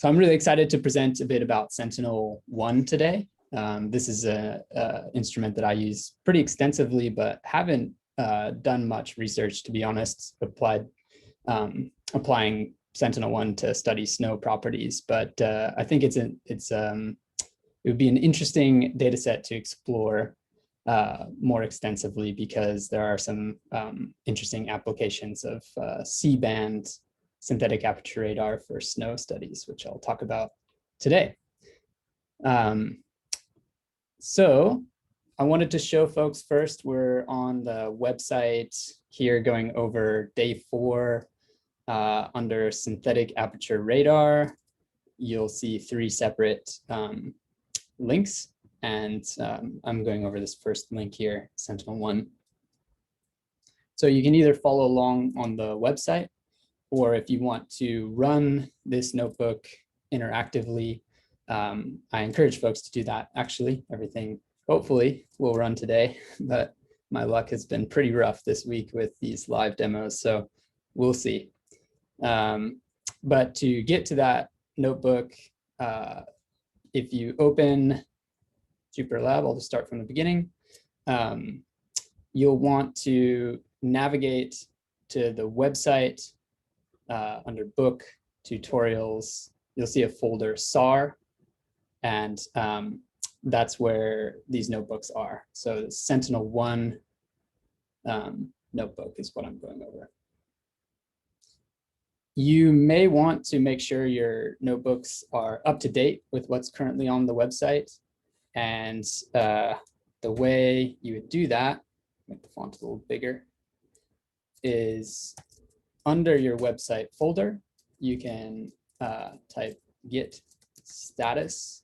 So I'm really excited to present a bit about Sentinel-1 today. This is an instrument that I use pretty extensively, but haven't done much research, to be honest, applying Sentinel-1 to study snow properties. But I think it would be an interesting data set to explore more extensively, because there are some interesting applications of C-band synthetic aperture radar for snow studies, which I'll talk about today. So I wanted to show folks first, we're on the website here going over day 4 under synthetic aperture radar. You'll see 3 separate links, and I'm going over this first link here, Sentinel-1. So you can either follow along on the website, or if you want to run this notebook interactively, I encourage folks to do that. Actually, everything hopefully will run today, but my luck has been pretty rough this week with these live demos, so we'll see. But to get to that notebook, if you open Jupyter Lab, I'll just start from the beginning. You'll want to navigate to the website. Under book, tutorials, you'll see a folder SAR, and that's where these notebooks are. So the Sentinel-1 notebook is what I'm going over. You may want to make sure your notebooks are up to date with what's currently on the website. And the way you would do that, make the font a little bigger, is under your website folder, you can type git status,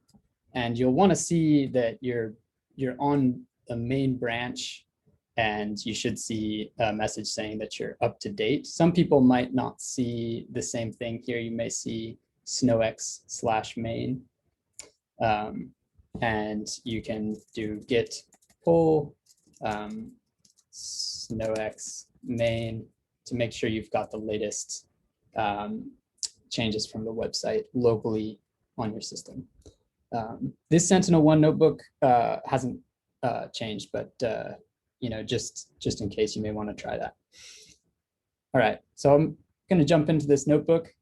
and you'll want to see that you're on the main branch, and you should see a message saying that you're up to date. Some people might not see the same thing here. You may see SnowEx/main, and you can do git pull SnowEx main to make sure you've got the latest changes from the website locally on your system. This Sentinel-1 notebook hasn't changed, but just in case, you may want to try that. All right, so I'm going to jump into this notebook,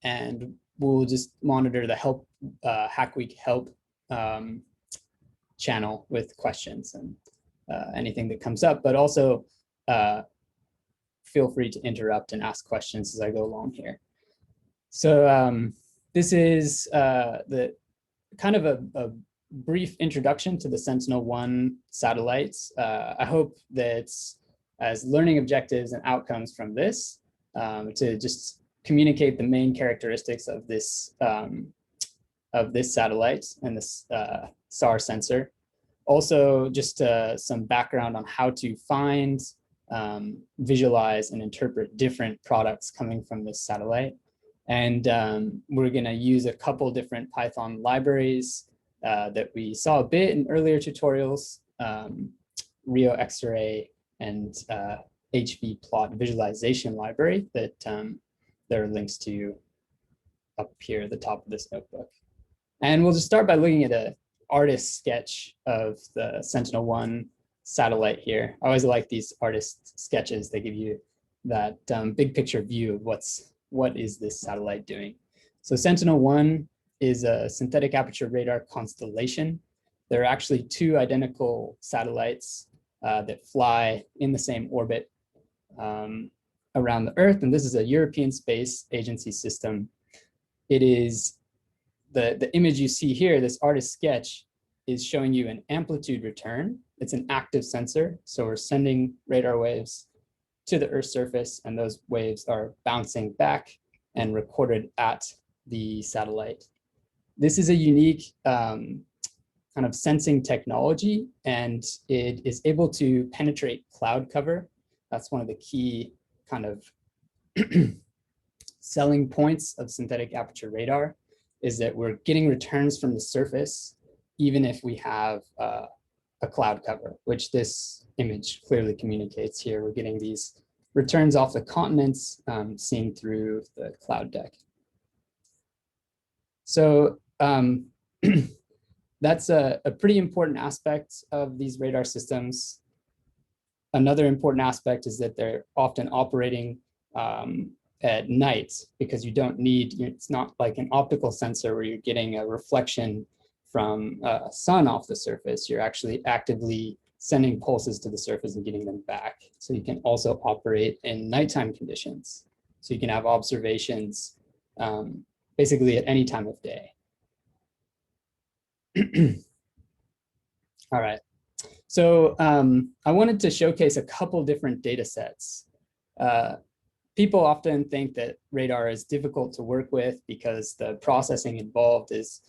and we'll just monitor the help Hackweek help channel with questions and anything that comes up, but also feel free to interrupt and ask questions as I go along here. So this is the kind of a brief introduction to the Sentinel-1 satellites. I hope that as learning objectives and outcomes from this, to just communicate the main characteristics of this satellite and this SAR sensor. Also, just some background on how to find, visualize, and interpret different products coming from this satellite. And we're going to use a couple different Python libraries that we saw a bit in earlier tutorials, Rio X-ray and HV plot visualization library that there are links to up here at the top of this notebook. And we'll just start by looking at an artist sketch of the Sentinel-1 satellite here. I always like these artist sketches. They give you that big picture view of what is this satellite doing. So Sentinel-1 is a synthetic aperture radar constellation. There are actually 2 identical satellites that fly in the same orbit around the Earth, and this is a European Space Agency system. It is the image you see here, this artist sketch, is showing you an amplitude return. It's an active sensor, so we're sending radar waves to the Earth's surface, and those waves are bouncing back and recorded at the satellite. This is a unique kind of sensing technology, and it is able to penetrate cloud cover. That's one of the key kind of selling points of synthetic aperture radar, is that we're getting returns from the surface, even if we have a cloud cover, which this image clearly communicates here. We're getting these returns off the continents, seen through the cloud deck. So that's a pretty important aspect of these radar systems. Another important aspect is that they're often operating at night, because you don't need, it's not like an optical sensor where you're getting a reflection from sun off the surface. You're actually actively sending pulses to the surface and getting them back. So you can also operate in nighttime conditions. So you can have observations basically at any time of day. All right. So I wanted to showcase a couple different data sets. People often think that radar is difficult to work with because the processing involved is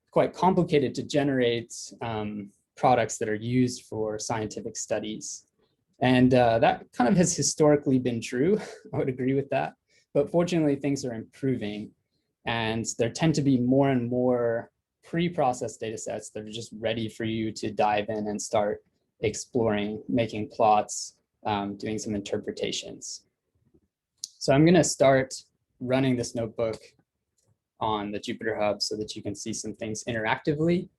quite complicated to generate products that are used for scientific studies. And that kind of has historically been true. I would agree with that. But fortunately, things are improving. And there tend to be more and more pre-processed data sets that are just ready for you to dive in and start exploring, making plots, doing some interpretations. So I'm going to start running this notebook on the Jupyter Hub so that you can see some things interactively.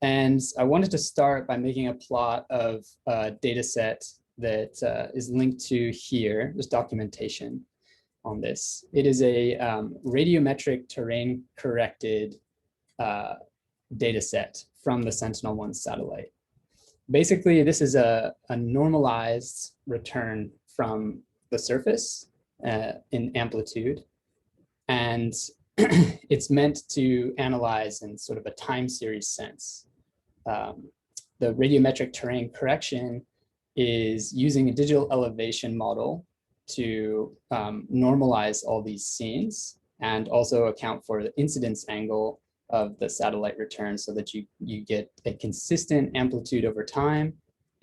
And I wanted to start by making a plot of a data set that is linked to here. There's documentation on this. It is a radiometric terrain corrected data set from the Sentinel-1 satellite. Basically, this is a normalized return from the surface in amplitude. And it's meant to analyze in sort of a time series sense. The radiometric terrain correction is using a digital elevation model to normalize all these scenes and also account for the incidence angle of the satellite return so that you get a consistent amplitude over time.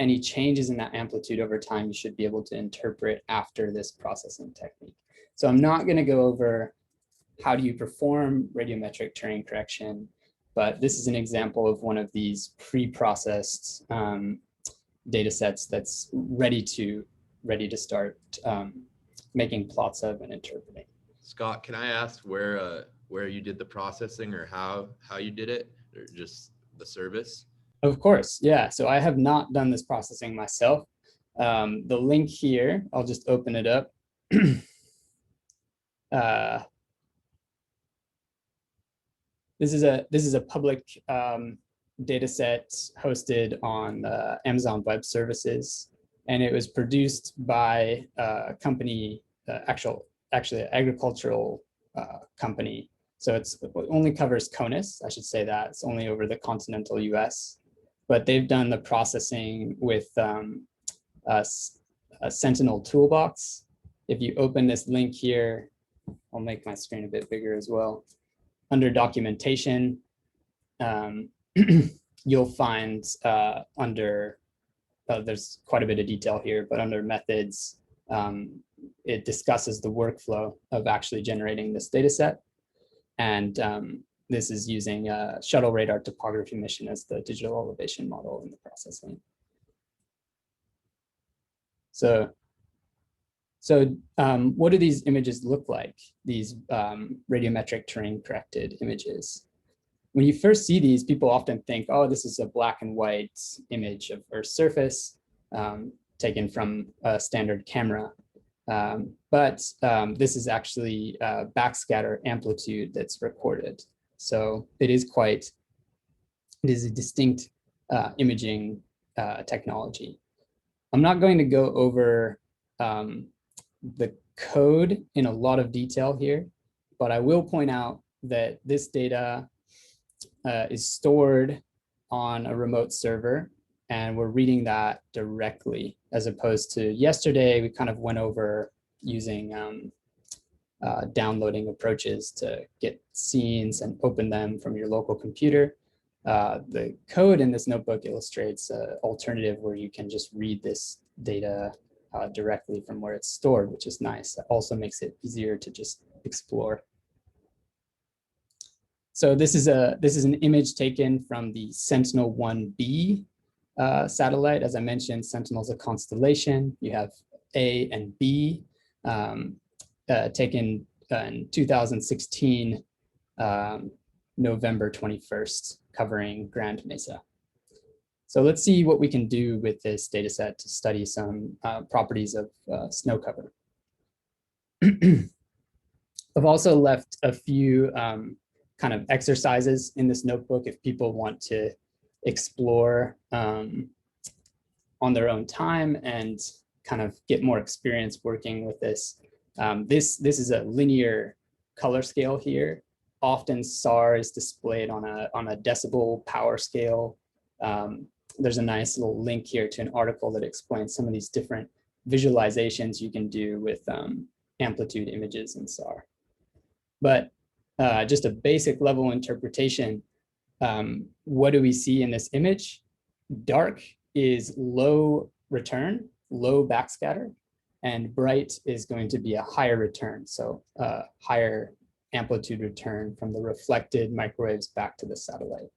Any changes in that amplitude over time, you should be able to interpret after this processing technique. So I'm not going to go over how do you perform radiometric terrain correction, but this is an example of one of these pre-processed data sets that's ready to start making plots of and interpreting. Scott, can I ask where you did the processing, or how you did it, or just the service? Of course, yeah. So I have not done this processing myself. The link here, I'll just open it up. This is a public data set hosted on Amazon Web Services, and it was produced by a company, actually an agricultural company. So it only covers CONUS, I should say that. It's only over the continental US. But they've done the processing with a Sentinel toolbox. If you open this link here, I'll make my screen a bit bigger as well. Under documentation, you'll find there's quite a bit of detail here, but under methods, it discusses the workflow of actually generating this data set. And this is using a shuttle radar topography mission as the digital elevation model in the processing. So what do these images look like, these radiometric terrain corrected images? When you first see these, people often think, oh, this is a black and white image of Earth's surface taken from a standard camera. But this is actually backscatter amplitude that's recorded. So it is a distinct imaging technology. I'm not going to go over the code in a lot of detail here, but I will point out that this data is stored on a remote server, and we're reading that directly, as opposed to yesterday, we kind of went over using downloading approaches to get scenes and open them from your local computer. The code in this notebook illustrates an alternative where you can just read this data directly from where it's stored, which is nice. That also makes it easier to just explore. So this is an image taken from the Sentinel-1B satellite. As I mentioned, Sentinel is a constellation. You have A and B, taken in 2016, November 21st, covering Grand Mesa. So let's see what we can do with this data set to study some properties of snow cover. I've also left a few kind of exercises in this notebook if people want to explore on their own time and kind of get more experience working with this. This is a linear color scale here. Often SAR is displayed on a decibel power scale. There's a nice little link here to an article that explains some of these different visualizations you can do with amplitude images in SAR. But just a basic level interpretation, what do we see in this image? Dark is low return, low backscatter, and bright is going to be a higher return, so higher amplitude return from the reflected microwaves back to the satellite.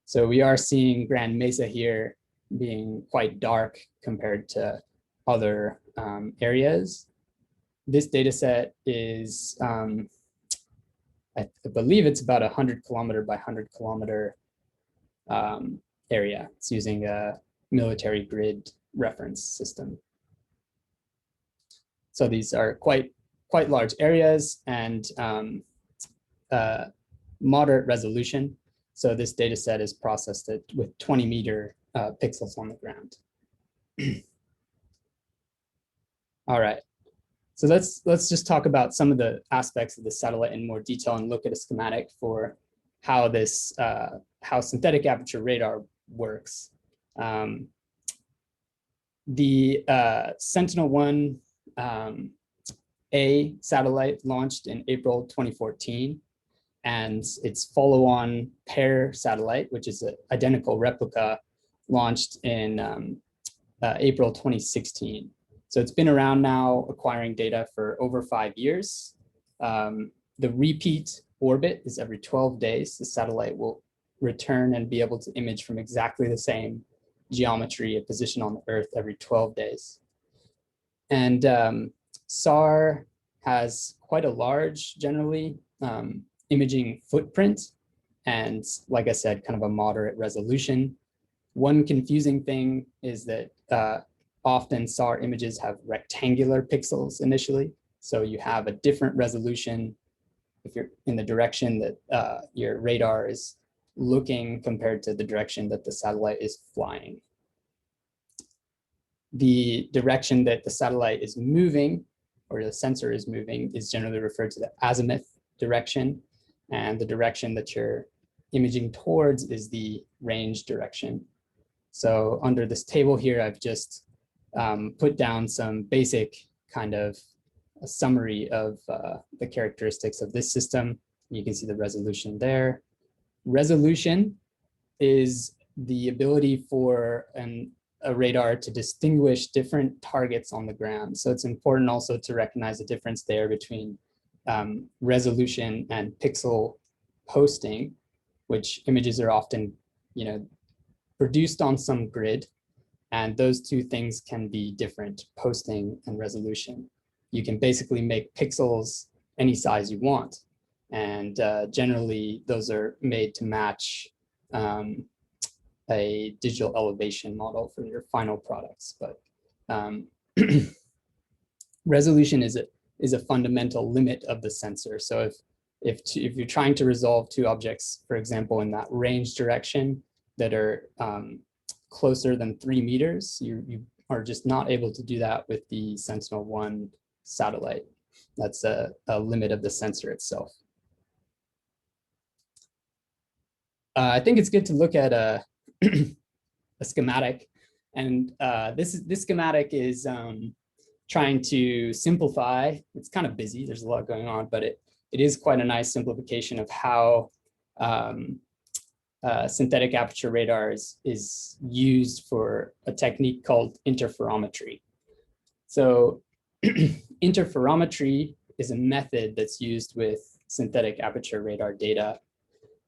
So we are seeing Grand Mesa here being quite dark compared to other areas. This data set is, I believe it's about 100 kilometer by 100 kilometer area. It's using a military grid reference system. So these are quite large areas and moderate resolution. So this data set is processed with 20 meter pixels on the ground. All right. So let's just talk about some of the aspects of the satellite in more detail and look at a schematic for how this how synthetic aperture radar works. The Sentinel-1 A satellite launched in April 2014, and its follow-on pair satellite, which is an identical replica, launched in April 2016. So it's been around now, acquiring data for over 5 years. The repeat orbit is every 12 days. The satellite will return and be able to image from exactly the same geometry and position on the Earth every 12 days. And SAR has quite a large, generally, imaging footprint. And like I said, kind of a moderate resolution. One confusing thing is that often SAR images have rectangular pixels initially. So you have a different resolution if you're in the direction that your radar is looking compared to the direction that the satellite is flying. The direction that the satellite is moving, or the sensor is moving, is generally referred to the azimuth direction. And the direction that you're imaging towards is the range direction. So under this table here, I've just put down some basic kind of a summary of the characteristics of this system. You can see the resolution there. Resolution is the ability for a radar to distinguish different targets on the ground. So it's important also to recognize the difference there between resolution and pixel posting, which images are often, produced on some grid. And those two things can be different, posting and resolution. You can basically make pixels any size you want. And generally, those are made to match a digital elevation model for your final products. But resolution is a fundamental limit of the sensor. So if you're trying to resolve two objects, for example, in that range direction that are closer than 3 meters, you are just not able to do that with the Sentinel-1 satellite. That's a limit of the sensor itself. I think it's good to look at a schematic, and this schematic is trying to simplify. It's kind of busy, there's a lot going on, but it is quite a nice simplification of how synthetic aperture radar is used for a technique called interferometry. So interferometry is a method that's used with synthetic aperture radar data.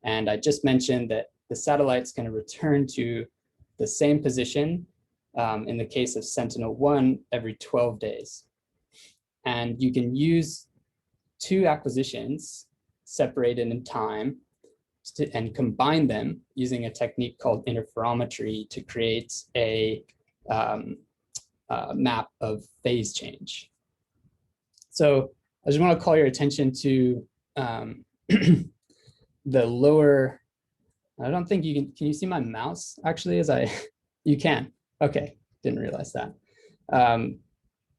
And I just mentioned that the satellite's going to return to the same position in the case of Sentinel-1, every 12 days. And you can use two acquisitions separated in time and combine them using a technique called interferometry to create a map of phase change. So I just want to call your attention to the lower. I don't think you can you see my mouse actually as you can. Okay, didn't realize that.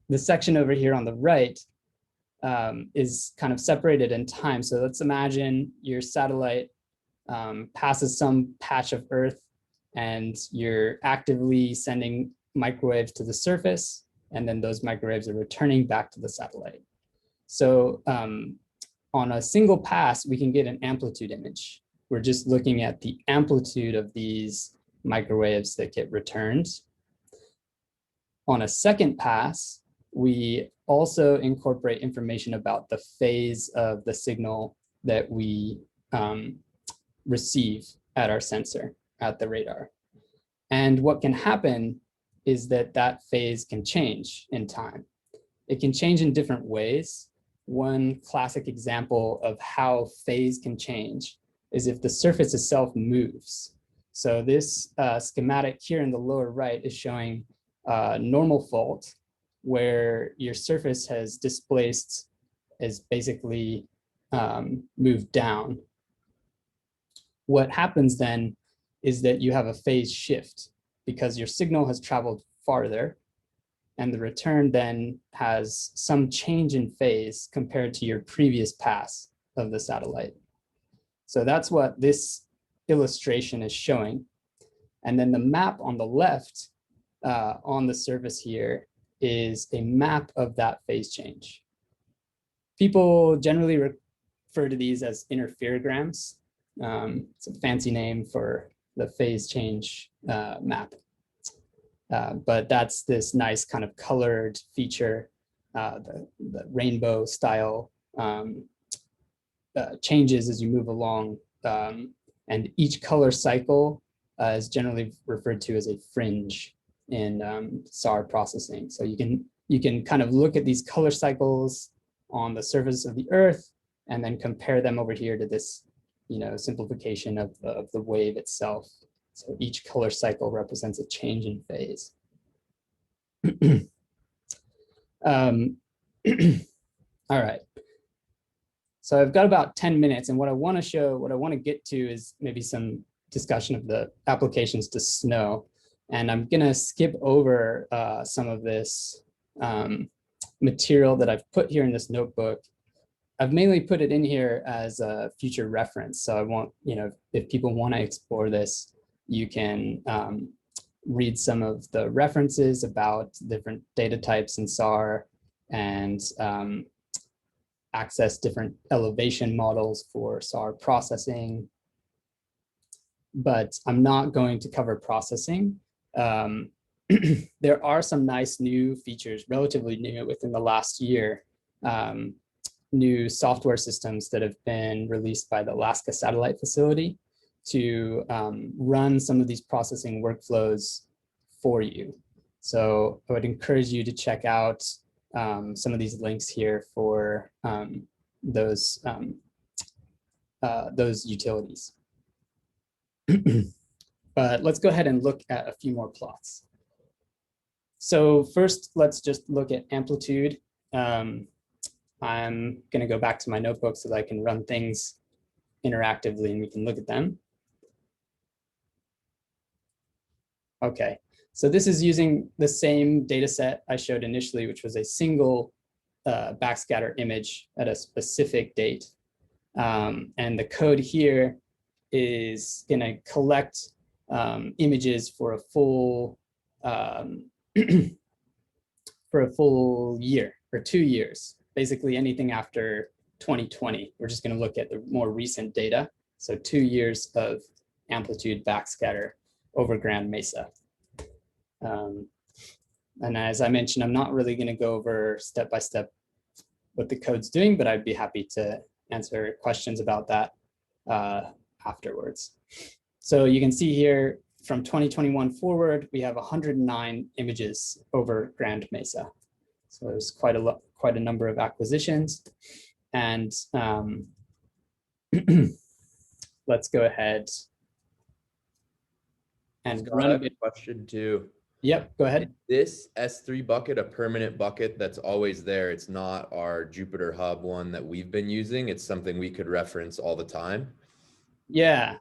The section over here on the right is kind of separated in time. So let's imagine your satellite passes some patch of Earth and you're actively sending microwaves to the surface, and then those microwaves are returning back to the satellite. So on a single pass, we can get an amplitude image. We're just looking at the amplitude of these microwaves that get returned. On a second pass, we also incorporate information about the phase of the signal that we receive at our sensor, at the radar. And what can happen is that that phase can change in time. It can change in different ways. One classic example of how phase can change is if the surface itself moves. So this schematic here in the lower right is showing normal fault, where your surface has displaced, is basically moved down. What happens then is that you have a phase shift because your signal has traveled farther, and the return then has some change in phase compared to your previous pass of the satellite. So that's what this illustration is showing. And then the map on the left on the surface here is a map of that phase change. People generally refer to these as interferograms. It's a fancy name for the phase change map. But that's this nice kind of colored feature, the rainbow style changes as you move along. And each color cycle is generally referred to as a fringe in SAR processing. So you can kind of look at these color cycles on the surface of the Earth and then compare them over here to this, simplification of the wave itself. So each color cycle represents a change in phase. All right. So I've got about 10 minutes, and what I want to get to is maybe some discussion of the applications to snow. And I'm going to skip over some of this material that I've put here in this notebook. I've mainly put it in here as a future reference. So I want, if people want to explore this, you can read some of the references about different data types in SAR and access different elevation models for SAR processing. But I'm not going to cover processing. There are some nice new features, relatively new within the last year, new software systems that have been released by the Alaska Satellite Facility to run some of these processing workflows for you. So I would encourage you to check out some of these links here for those utilities. But let's go ahead and look at a few more plots. So first, let's just look at amplitude. I'm going to go back to my notebook so that I can run things interactively and we can look at them. Okay, so this is using the same data set I showed initially, which was a single backscatter image at a specific date. And the code here is going to collect images for a full year or 2 years, basically anything after 2020. We're just going to look at the more recent data. So 2 years of amplitude backscatter over Grand Mesa. And as I mentioned, I'm not really going to go over step by step what the code's doing, but I'd be happy to answer questions about that afterwards. So you can see here from 2021 forward, we have 109 images over Grand Mesa. So there's quite a number of acquisitions. And let's go ahead and run a bit. Question too. Yep, go ahead. Is this S3 bucket a permanent bucket that's always there? It's not our Jupyter Hub one that we've been using. It's something we could reference all the time. Yeah,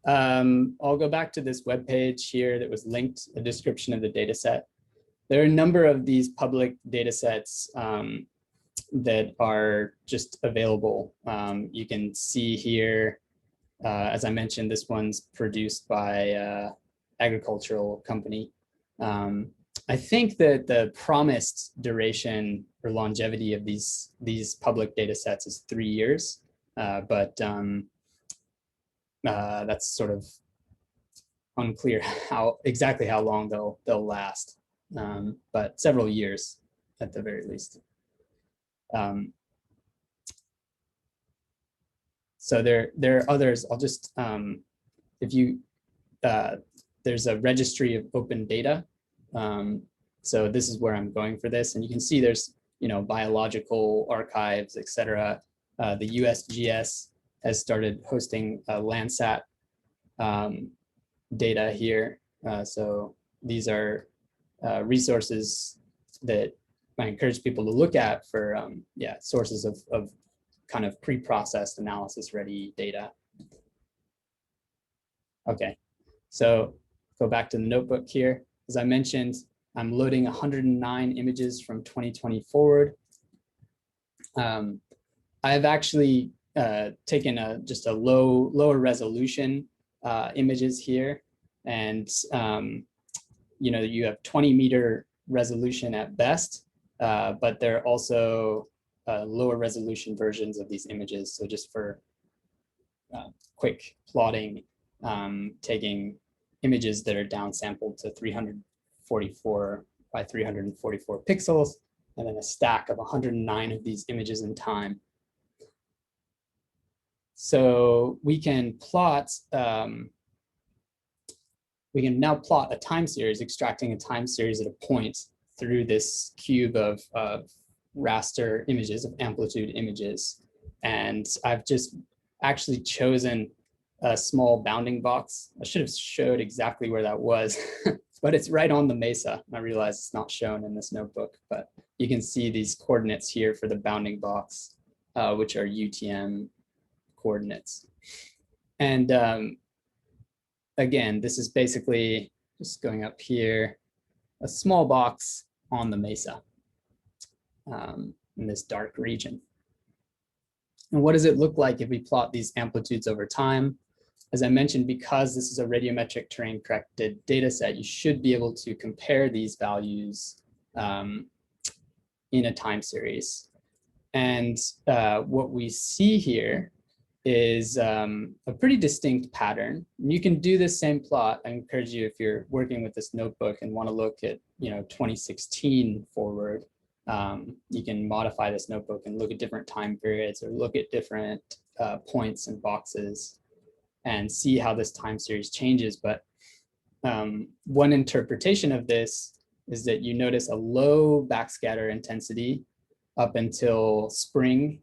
I'll go back to this web page here that was linked, a description of the data set. There are a number of these public data sets that are just available. You can see here, as I mentioned, this one's produced by agricultural company. I think that the promised duration or longevity of these public data sets is 3 years, but that's sort of unclear exactly how long they'll last, but several years at the very least. So there are others. I'll just there's a registry of open data. So this is where I'm going for this, and you can see there's biological archives, etc. The USGS has started hosting Landsat data here. So these are resources that I encourage people to look at for sources of kind of pre-processed analysis ready data. Okay, so go back to the notebook here. As I mentioned, I'm loading 109 images from 2020 forward. I've actually taken just a lower resolution images here, and you have 20-meter resolution at best, but there are also lower resolution versions of these images. So just for quick plotting, taking images that are downsampled to 344 by 344 pixels, and then a stack of 109 of these images in time. So we can plot, we can now plot a time series, extracting a time series at a point through this cube of raster images, of amplitude images. And I've just actually chosen a small bounding box. I should have showed exactly where that was, but it's right on the Mesa. I realize it's not shown in this notebook, but you can see these coordinates here for the bounding box, which are UTM coordinates. And again, this is basically just going up here, a small box on the Mesa in this dark region. And what does it look like if we plot these amplitudes over time? As I mentioned, because this is a radiometric terrain corrected data set, you should be able to compare these values in a time series. And what we see here is a pretty distinct pattern. You can do this same plot. I encourage you, if you're working with this notebook and want to look at 2016 forward, you can modify this notebook and look at different time periods or look at different points and boxes and see how this time series changes. But one interpretation of this is that you notice a low backscatter intensity up until spring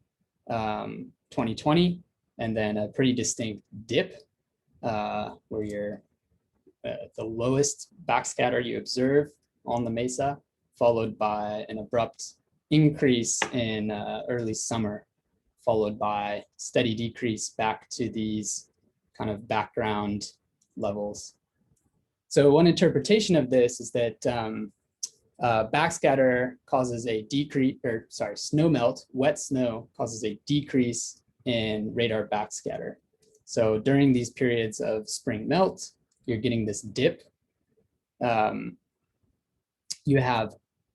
2020, and then a pretty distinct dip where you're the lowest backscatter you observe on the Mesa, followed by an abrupt increase in early summer, followed by steady decrease back to these kind of background levels. So one interpretation of this is that backscatter causes a decrease, or sorry, snow melt, wet snow causes a decrease in radar backscatter. So during these periods of spring melt, you're getting this dip. You have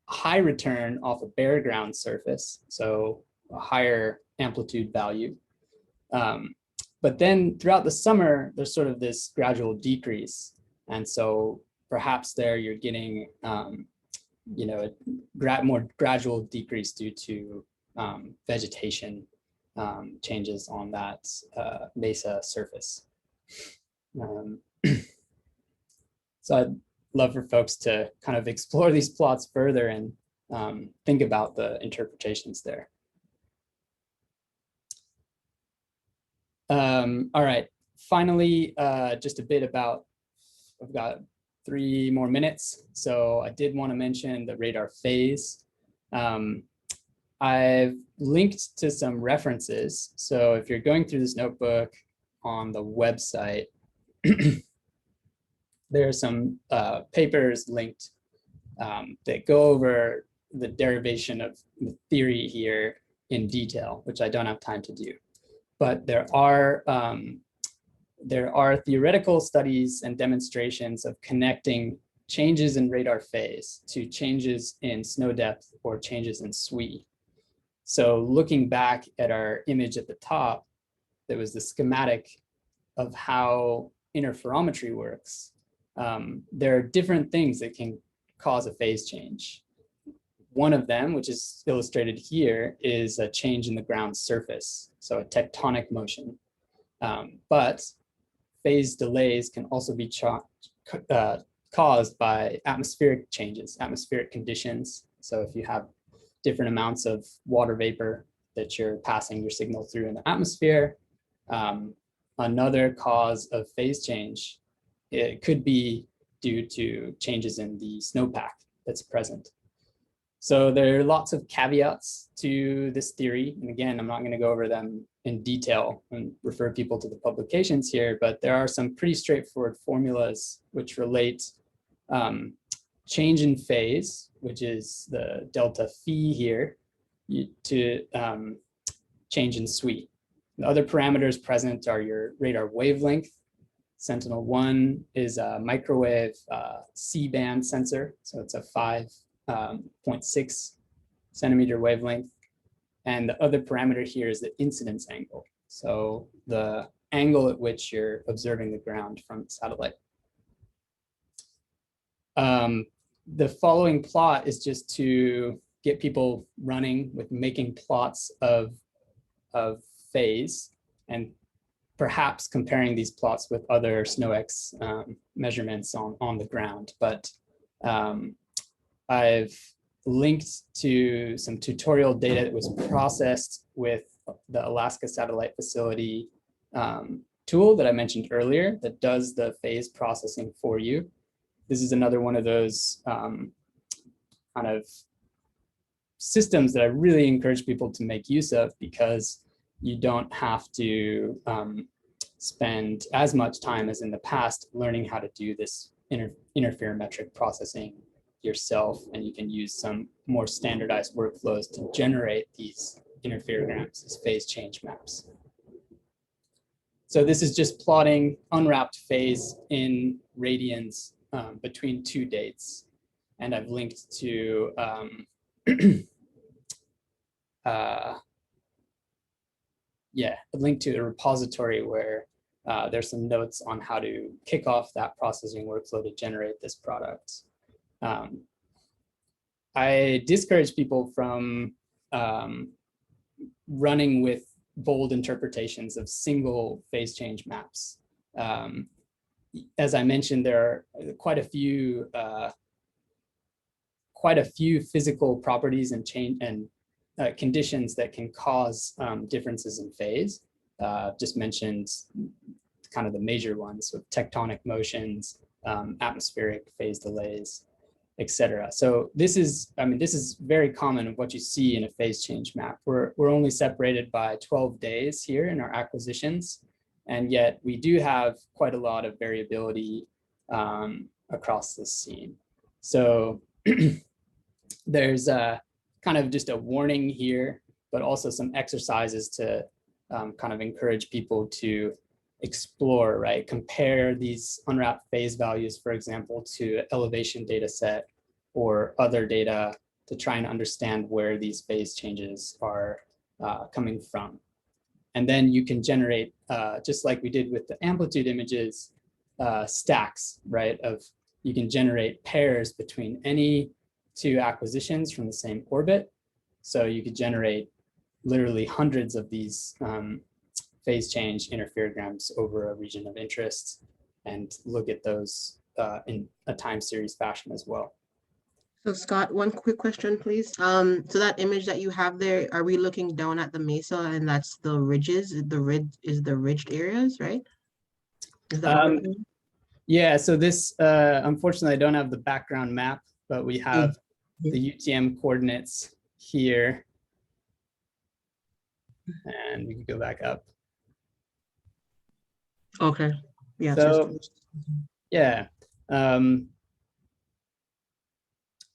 high return off a bare ground surface, so a higher amplitude value. But then throughout the summer, there's sort of this gradual decrease. And so perhaps there you're getting a more gradual decrease due to vegetation changes on that Mesa surface. So I'd love for folks to kind of explore these plots further and think about the interpretations there. All right, finally, just a bit about, I've got 3 more minutes. So I did want to mention the radar phase. I've linked to some references. So if you're going through this notebook on the website, there are some papers linked that go over the derivation of the theory here in detail, which I don't have time to do. But there are theoretical studies and demonstrations of connecting changes in radar phase to changes in snow depth or changes in SWE. So looking back at our image at the top, there was the schematic of how interferometry works. There are different things that can cause a phase change. One of them, which is illustrated here, is a change in the ground surface, so a tectonic motion. But phase delays can also be caused by atmospheric changes, atmospheric conditions. So if you have different amounts of water vapor that you're passing your signal through in the atmosphere, another cause of phase change, it could be due to changes in the snowpack that's present. So there are lots of caveats to this theory. And again, I'm not going to go over them in detail and refer people to the publications here, but there are some pretty straightforward formulas which relate change in phase, which is the delta phi here, to change in SWE. The other parameters present are your radar wavelength. Sentinel-1 is a microwave C-band sensor, so it's a 5.6 centimeter wavelength. And the other parameter here is the incidence angle, so the angle at which you're observing the ground from the satellite. The following plot is just to get people running with making plots of phase and perhaps comparing these plots with other SnowEx measurements on the ground. But I've linked to some tutorial data that was processed with the Alaska Satellite Facility tool that I mentioned earlier that does the phase processing for you. This is another one of those kind of systems that I really encourage people to make use of, because you don't have to spend as much time as in the past learning how to do this interferometric processing yourself, and you can use some more standardized workflows to generate these interferograms, these phase change maps. So this is just plotting unwrapped phase in radians between 2 dates. And I've linked to a link to a repository where there's some notes on how to kick off that processing workflow to generate this product. I discourage people from running with bold interpretations of single phase change maps. As I mentioned, there are quite a few physical properties and conditions that can cause differences in phase. Just mentioned kind of the major ones, so tectonic motions, atmospheric phase delays, etc. So this is very common of what you see in a phase change map. We're only separated by 12 days here in our acquisitions, and yet we do have quite a lot of variability across this scene. So there's kind of just a warning here, but also some exercises to kind of encourage people to explore, right? Compare these unwrapped phase values, for example, to elevation data set or other data to try and understand where these phase changes are coming from. And then you can generate, just like we did with the amplitude images, stacks, right? You can generate pairs between any 2 acquisitions from the same orbit. So you could generate literally hundreds of these phase change interferograms over a region of interest and look at those in a time series fashion as well. So Scott, one quick question, please. So that image that you have there, are we looking down at the mesa and that's the ridges, the ridged areas, right? Is that what we're doing? Yeah, so this, unfortunately, I don't have the background map, but we have the UTM coordinates here. And we can go back up. Okay. Yeah. So, yeah.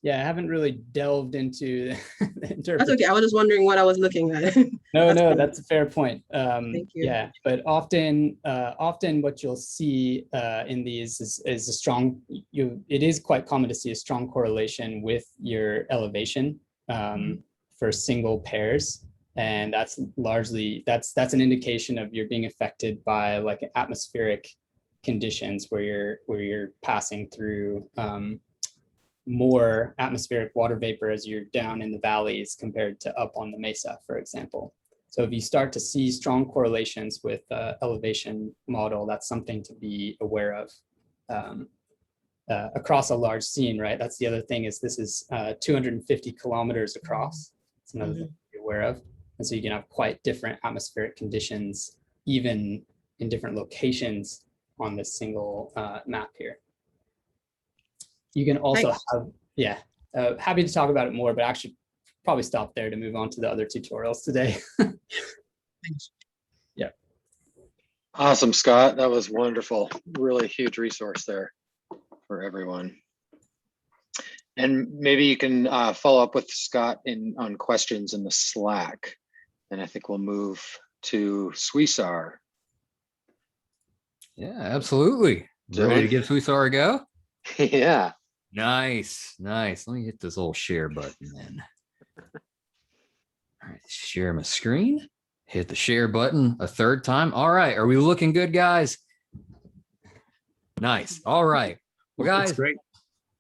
Yeah, I haven't really delved into the interpretation. That's okay. I was just wondering what I was looking at. No, that's a fair point. Thank you. Yeah, but often what you'll see in these is a strong, it is quite common to see a strong correlation with your elevation for single pairs. And that's largely, that's an indication of you're being affected by like atmospheric conditions where you're passing through more atmospheric water vapor as you're down in the valleys compared to up on the mesa, for example. So if you start to see strong correlations with elevation model, that's something to be aware of across a large scene, right? That's the other thing, is this is 250 kilometers across. It's another thing to be aware of. And so you can have quite different atmospheric conditions, even in different locations on this single map here. You can also have, happy to talk about it more, but actually probably stop there to move on to the other tutorials today. Thanks. Yeah. Awesome, Scott. That was wonderful. Really huge resource there for everyone. And maybe you can follow up with Scott on questions in the Slack. And I think we'll move to Swisar. Yeah, absolutely. Ready to give Swisar a go? Yeah. Nice. Let me hit this little share button then. All right, share my screen. Hit the share button a third time. All right, are we looking good, guys? Nice. All right. Well, guys,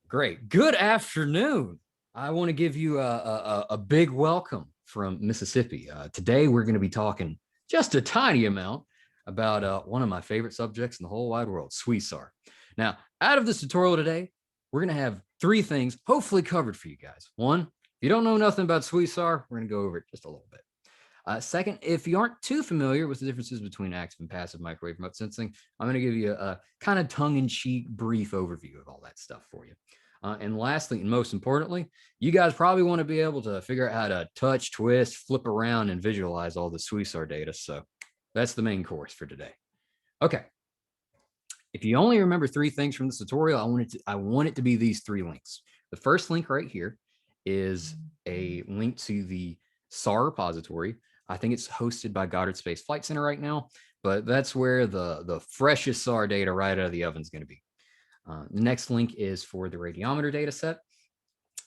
great. Good afternoon. I want to give you a big welcome from Mississippi. Today, we're going to be talking just a tiny amount about one of my favorite subjects in the whole wide world, Swisar. Now, out of this tutorial today, we're going to have three things hopefully covered for you guys. One, if you don't know nothing about Swisar, we're going to go over it just a little bit. Second, if you aren't too familiar with the differences between active and passive microwave remote sensing, I'm going to give you a kind of tongue-in-cheek brief overview of all that stuff for you. And lastly, and most importantly, you guys probably want to be able to figure out how to touch, twist, flip around, and visualize all the Swisar data. So that's the main course for today. Okay. If you only remember three things from this tutorial, I want it to be these three links. The first link right here is a link to the SAR repository. I think it's hosted by Goddard Space Flight Center right now, but that's where the freshest SAR data right out of the oven is going to be. The next link is for the Radiometer Data Set,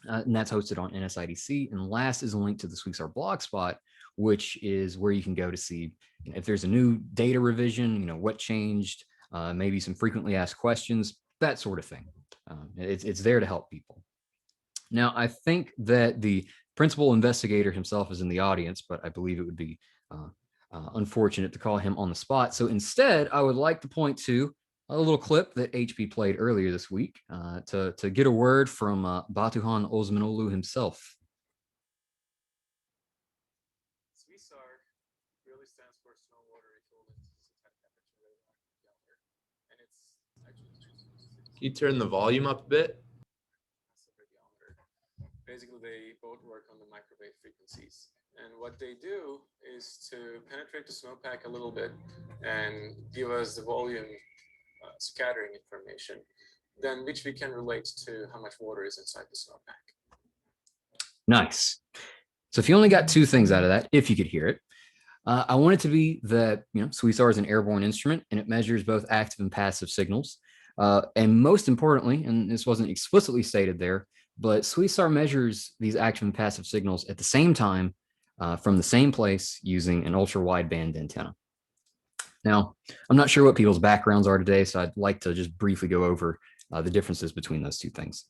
and that's hosted on NSIDC. And last is a link to the Swisar blogspot, which is where you can go to see if there's a new data revision, what changed, maybe some frequently asked questions, that sort of thing. It's there to help people. Now, I think that the principal investigator himself is in the audience, but I believe it would be unfortunate to call him on the spot. So instead, I would like to point to a little clip that HP played earlier this week to get a word from Batu Osmanoglu himself. Swisar really stands for snow water equivalent temperature radar, and it's actually. Can you turn the volume up a bit? Basically, they both work on the microwave frequencies, and what they do is to penetrate the snowpack a little bit and give us the volume scattering information, then which we can relate to how much water is inside the snowpack. Nice. So if you only got two things out of that, if you could hear it, I want it to be that Swisar is an airborne instrument and it measures both active and passive signals. And most importantly, and this wasn't explicitly stated there, but Swisar measures these active and passive signals at the same time from the same place using an ultra wideband antenna. Now, I'm not sure what people's backgrounds are today, so I'd like to just briefly go over the differences between those two things.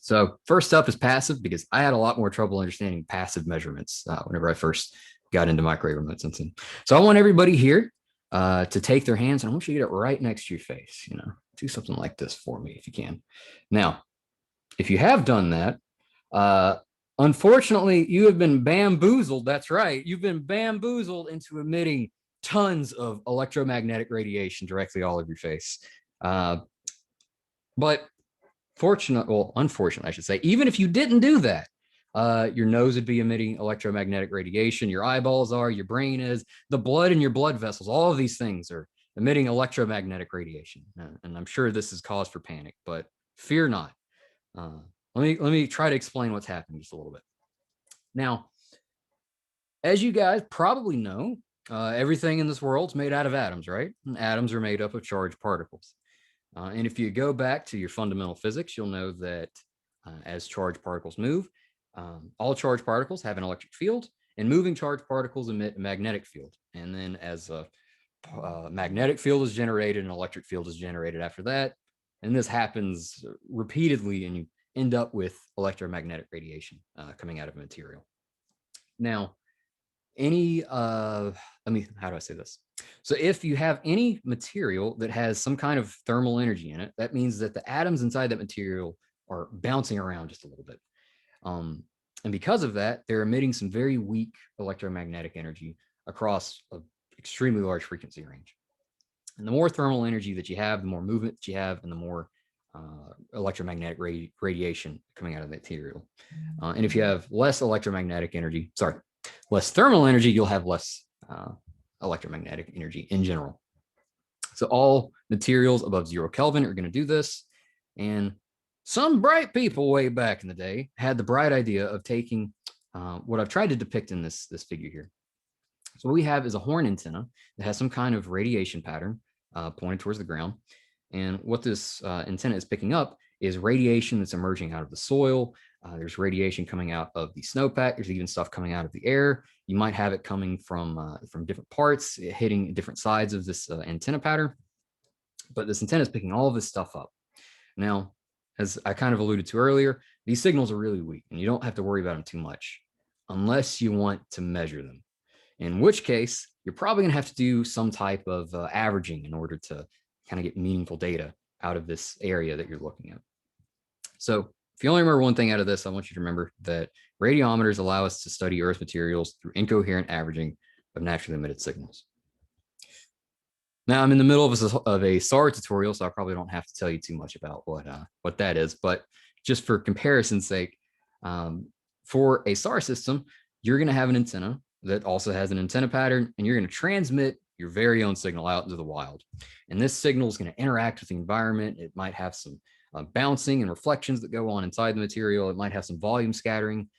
So first up is passive, because I had a lot more trouble understanding passive measurements whenever I first got into microwave remote sensing. So I want everybody here to take their hands, and I want you to get it right next to your face. do something like this for me if you can. Now, if you have done that, unfortunately, you have been bamboozled. That's right. You've been bamboozled into emitting tons of electromagnetic radiation directly all over your face. But unfortunately, I should say, even if you didn't do that, your nose would be emitting electromagnetic radiation. Your eyeballs are, your brain is, the blood in your blood vessels, all of these things are emitting electromagnetic radiation. And I'm sure this is cause for panic, but fear not. Let me try to explain what's happening just a little bit. Now, as you guys probably know, everything in this world is made out of atoms, right? And atoms are made up of charged particles. And if you go back to your fundamental physics, you'll know that as charged particles move, all charged particles have an electric field, and moving charged particles emit a magnetic field. And then as a magnetic field is generated, an electric field is generated after that. And this happens repeatedly, and you end up with electromagnetic radiation coming out of a material. Now, how do I say this? So if you have any material that has some kind of thermal energy in it, that means that the atoms inside that material are bouncing around just a little bit. And because of that, they're emitting some very weak electromagnetic energy across an extremely large frequency range. And the more thermal energy that you have, the more movement that you have, and the more electromagnetic radiation coming out of the material. And if you have less less thermal energy, you'll have less electromagnetic energy in general. So all materials above 0 Kelvin are going to do this. And some bright people way back in the day had the bright idea of taking what I've tried to depict in this figure here. So what we have is a horn antenna that has some kind of radiation pattern pointed towards the ground. And what this antenna is picking up is radiation that's emerging out of the soil. There's radiation coming out of the snowpack. There's even stuff coming out of the air. You might have it coming from different parts, hitting different sides of this antenna pattern. But this antenna is picking all of this stuff up. Now, as I kind of alluded to earlier, these signals are really weak, and you don't have to worry about them too much unless you want to measure them. In which case, you're probably going to have to do some type of averaging in order to kind of get meaningful data out of this area that you're looking at. So if you only remember one thing out of this, I want you to remember that radiometers allow us to study Earth materials through incoherent averaging of naturally emitted signals. Now I'm in the middle of a SAR tutorial, so I probably don't have to tell you too much about what that is, but just for comparison's sake, for a SAR system, you're going to have an antenna that also has an antenna pattern, and you're going to transmit your very own signal out into the wild. And this signal is going to interact with the environment. It might have some bouncing and reflections that go on inside the material. It might have some volume scattering,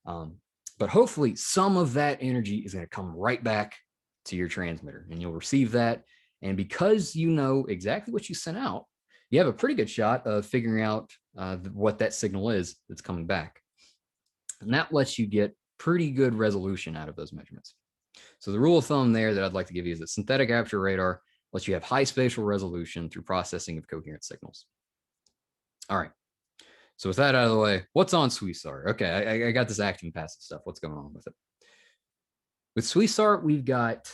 but hopefully some of that energy is going to come right back to your transmitter, and you'll receive that. And because you know exactly what you sent out, you have a pretty good shot of figuring out what that signal is that's coming back. And that lets you get pretty good resolution out of those measurements. So the rule of thumb there that I'd like to give you is that synthetic aperture radar lets you have high spatial resolution through processing of coherent signals. All right. So with that out of the way, what's on SWISAR? Okay, I got this active and passive stuff. What's going on with it? With SWISAR, we've got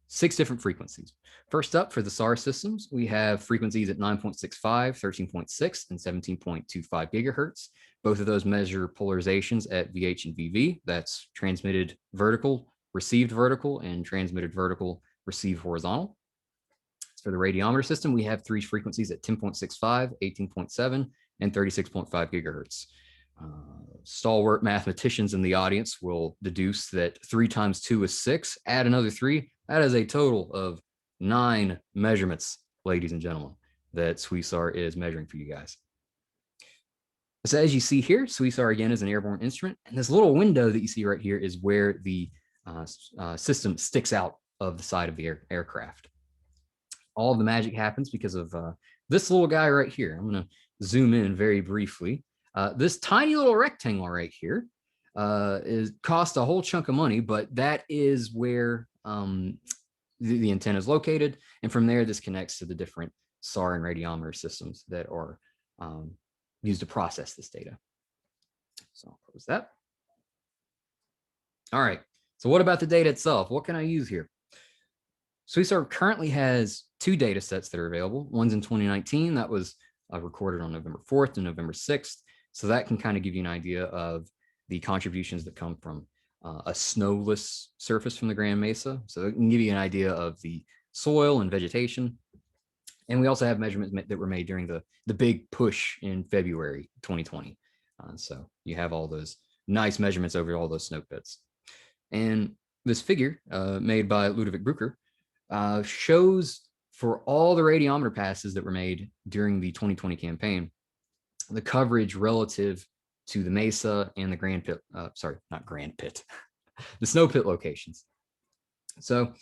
6 different frequencies. First up, for the SAR systems, we have frequencies at 9.65, 13.6, and 17.25 gigahertz. Both of those measure polarizations at VH and VV. That's transmitted vertical, received vertical, and transmitted vertical, received horizontal. For the radiometer system, we have 3 frequencies at 10.65, 18.7, and 36.5 gigahertz. Stalwart mathematicians in the audience will deduce that 3 times 2 is 6. Add another 3. That is a total of 9 measurements, ladies and gentlemen, that SWISAR is measuring for you guys. So as you see here, SWISAR again is an airborne instrument, and this little window that you see right here is where the system sticks out of the side of the aircraft. All of the magic happens because of this little guy right here. I'm going to zoom in very briefly. This tiny little rectangle right here cost a whole chunk of money, but that is where the antenna is located. And from there, this connects to the different SAR and radiometer systems that are used to process this data. So I'll close that. All right. So what about the data itself? What can I use here? So SWISAR currently has 2 data sets that are available. One's in 2019 that was recorded on November 4th and November 6th. So that can kind of give you an idea of the contributions that come from a snowless surface from the Grand Mesa. So it can give you an idea of the soil and vegetation. And we also have measurements that were made during the big push in February 2020. So you have all those nice measurements over all those snow pits. And this figure made by Ludovic Brucker shows for all the radiometer passes that were made during the 2020 campaign, the coverage relative to the Mesa and the Grand Pit, sorry, not Grand Pit, the snow pit locations. So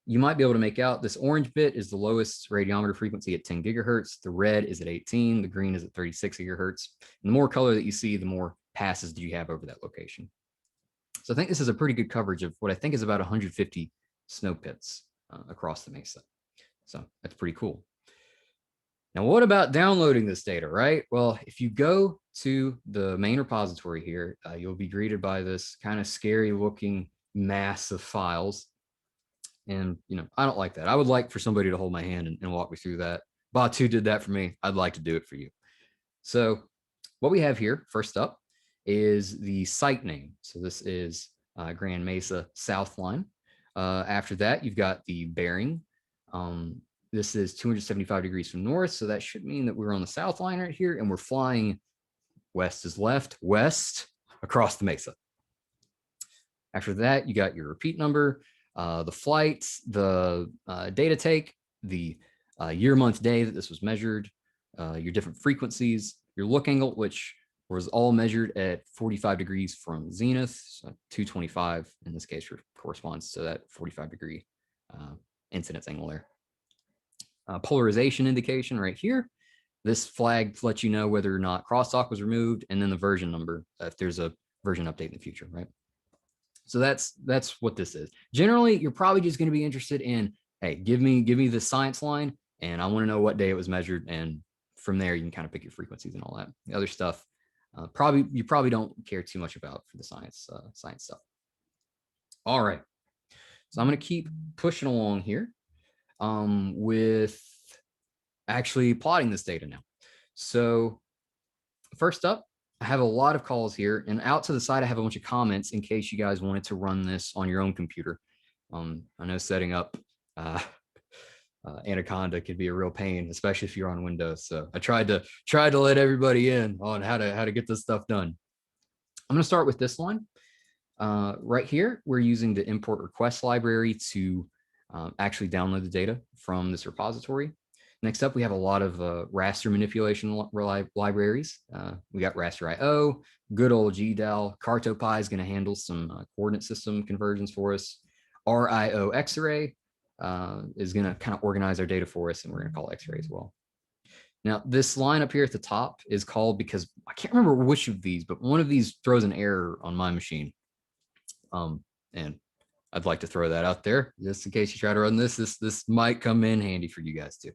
you might be able to make out this orange bit is the lowest radiometer frequency at 10 gigahertz. The red is at 18, the green is at 36 gigahertz. And the more color that you see, the more passes do you have over that location. So I think this is a pretty good coverage of what I think is about 150 snow pits across the Mesa. So that's pretty cool. Now, what about downloading this data, right? Well, if you go to the main repository here, you'll be greeted by this kind of scary looking mass of files. And, you know, I don't like that. I would like for somebody to hold my hand and walk me through that. Batu did that for me. I'd like to do it for you. So what we have here, first up, is the site name. So this is Grand Mesa South Line. After that, you've got the bearing. This is 275 degrees from north. So that should mean that we're on the South Line right here and we're flying west is left, west across the Mesa. After that, you got your repeat number, the flights, the data take, the year, month, day that this was measured, your different frequencies, your look angle, which was all measured at 45 degrees from zenith, so 225 in this case corresponds to that 45 degree incidence angle there. Polarization indication right here. This flag lets you know whether or not crosstalk was removed, and then the version number if there's a version update in the future, right? So that's what this is. Generally, you're probably just going to be interested in, hey, give me the science line, and I want to know what day it was measured, and from there you can kind of pick your frequencies and all that. The other stuff, you probably don't care too much about for the science stuff. All right, so I'm going to keep pushing along here with actually plotting this data now. So first up, I have a lot of calls here, and out to the side, I have a bunch of comments in case you guys wanted to run this on your own computer. I know setting up Anaconda can be a real pain, especially if you're on Windows. So I tried to let everybody in on how to get this stuff done. I'm going to start with this one right here. We're using the import request library to actually download the data from this repository. Next up, we have a lot of raster manipulation libraries. We got raster.io, good old GDAL. CartoPy is going to handle some coordinate system conversions for us. RIO X-ray is going to kind of organize our data for us, and we're going to call X-ray as well. Now, this line up here at the top is called, because I can't remember which of these, but one of these throws an error on my machine. And I'd like to throw that out there just in case you try to run this. This might come in handy for you guys too.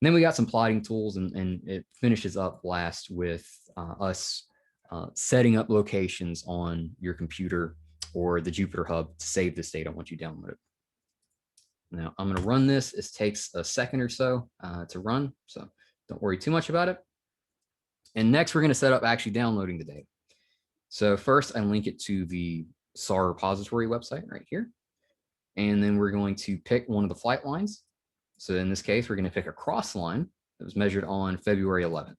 And then we got some plotting tools, and it finishes up last with us setting up locations on your computer or the Jupyter Hub to save this data once you download it. Now I'm going to run this. It takes a second or so to run, so don't worry too much about it. And next, we're going to set up actually downloading the data. So first, I link it to the SAR repository website right here. And then we're going to pick one of the flight lines. So in this case, we're going to pick a cross line that was measured on February 11th.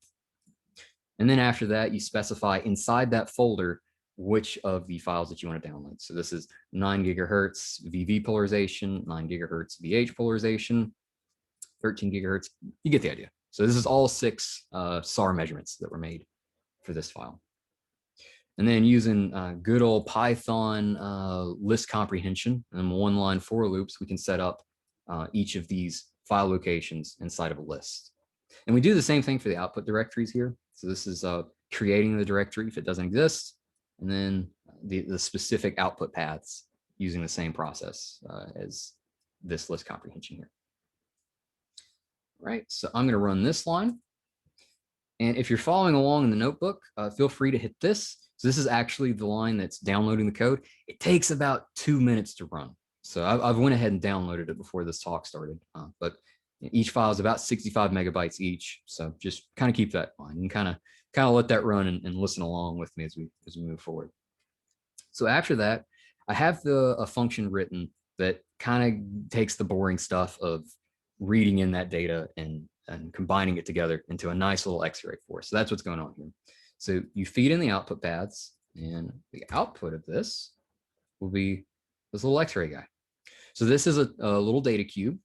And then after that, you specify inside that folder which of the files that you want to download. So this is 9 gigahertz VV polarization, 9 gigahertz VH polarization, 13 gigahertz. You get the idea. So this is all 6 SAR measurements that were made for this file. And then using good old Python list comprehension and one-line for loops, we can set up each of these file locations inside of a list. And we do the same thing for the output directories here. So this is creating the directory if it doesn't exist, and then the specific output paths using the same process as this list comprehension here. All right, so I'm going to run this line. And if you're following along in the notebook, feel free to hit this. So this is actually the line that's downloading the code. It takes about 2 minutes to run. So I've went ahead and downloaded it before this talk started, but each file is about 65 megabytes each. So just kind of keep that in mind and kind of let that run and listen along with me as we move forward. So after that, I have a function written that kind of takes the boring stuff of reading in that data and combining it together into a nice little X-ray for us. So that's what's going on here. So you feed in the output paths, and the output of this will be this little X-ray guy. So this is a little data cube,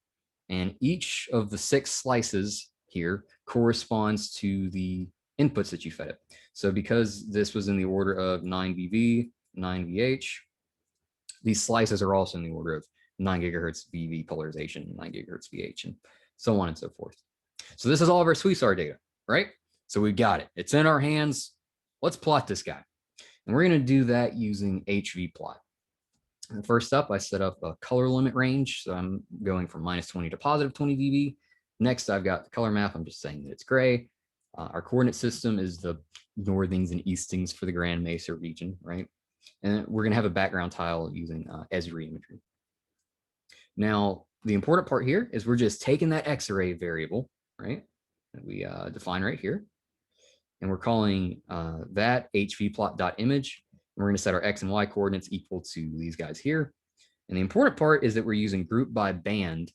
and each of the 6 slices here corresponds to the inputs that you fed it. So because this was in the order of 9 VV, 9 VH, these slices are also in the order of 9 gigahertz VV polarization, 9 gigahertz VH, and so on and so forth. So this is all of our SWISAR data, right? So we've got it. It's in our hands. Let's plot this guy. And we're going to do that using HV plot. And first up, I set up a color limit range. So I'm going from -20 to +20 VV. Next, I've got the color map. I'm just saying that it's gray. Our coordinate system is the northings and eastings for the Grand Mesa region, right? And we're going to have a background tile using Esri imagery. Now, the important part here is we're just taking that X-ray variable, right, that we define right here, and we're calling that hvplot.image. We're going to set our X and Y coordinates equal to these guys here. And the important part is that we're using group by band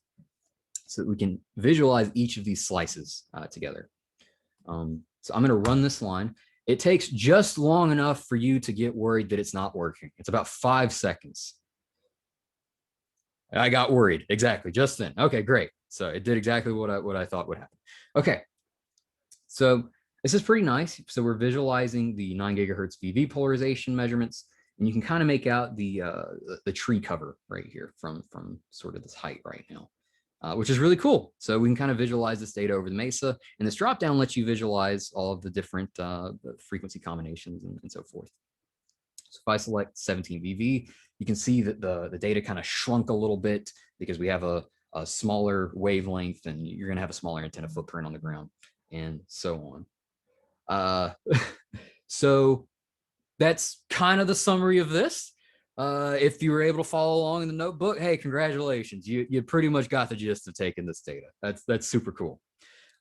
so that we can visualize each of these slices together. So I'm going to run this line. It takes just long enough for you to get worried that it's not working. It's about 5 seconds. I got worried. Exactly. Just then. Okay, great. So it did exactly what I thought would happen. Okay. So this is pretty nice. So we're visualizing the 9 gigahertz VV polarization measurements, and you can kind of make out the tree cover right here from sort of this height right now, which is really cool. So we can kind of visualize this data over the Mesa, and this dropdown lets you visualize all of the different frequency combinations and so forth. So if I select 17 VV, you can see that the data kind of shrunk a little bit because we have a smaller wavelength, and you're going to have a smaller antenna footprint on the ground, and so on. So that's kind of the summary of this. If you were able to follow along in the notebook, hey, congratulations. You pretty much got the gist of taking this data. That's super cool.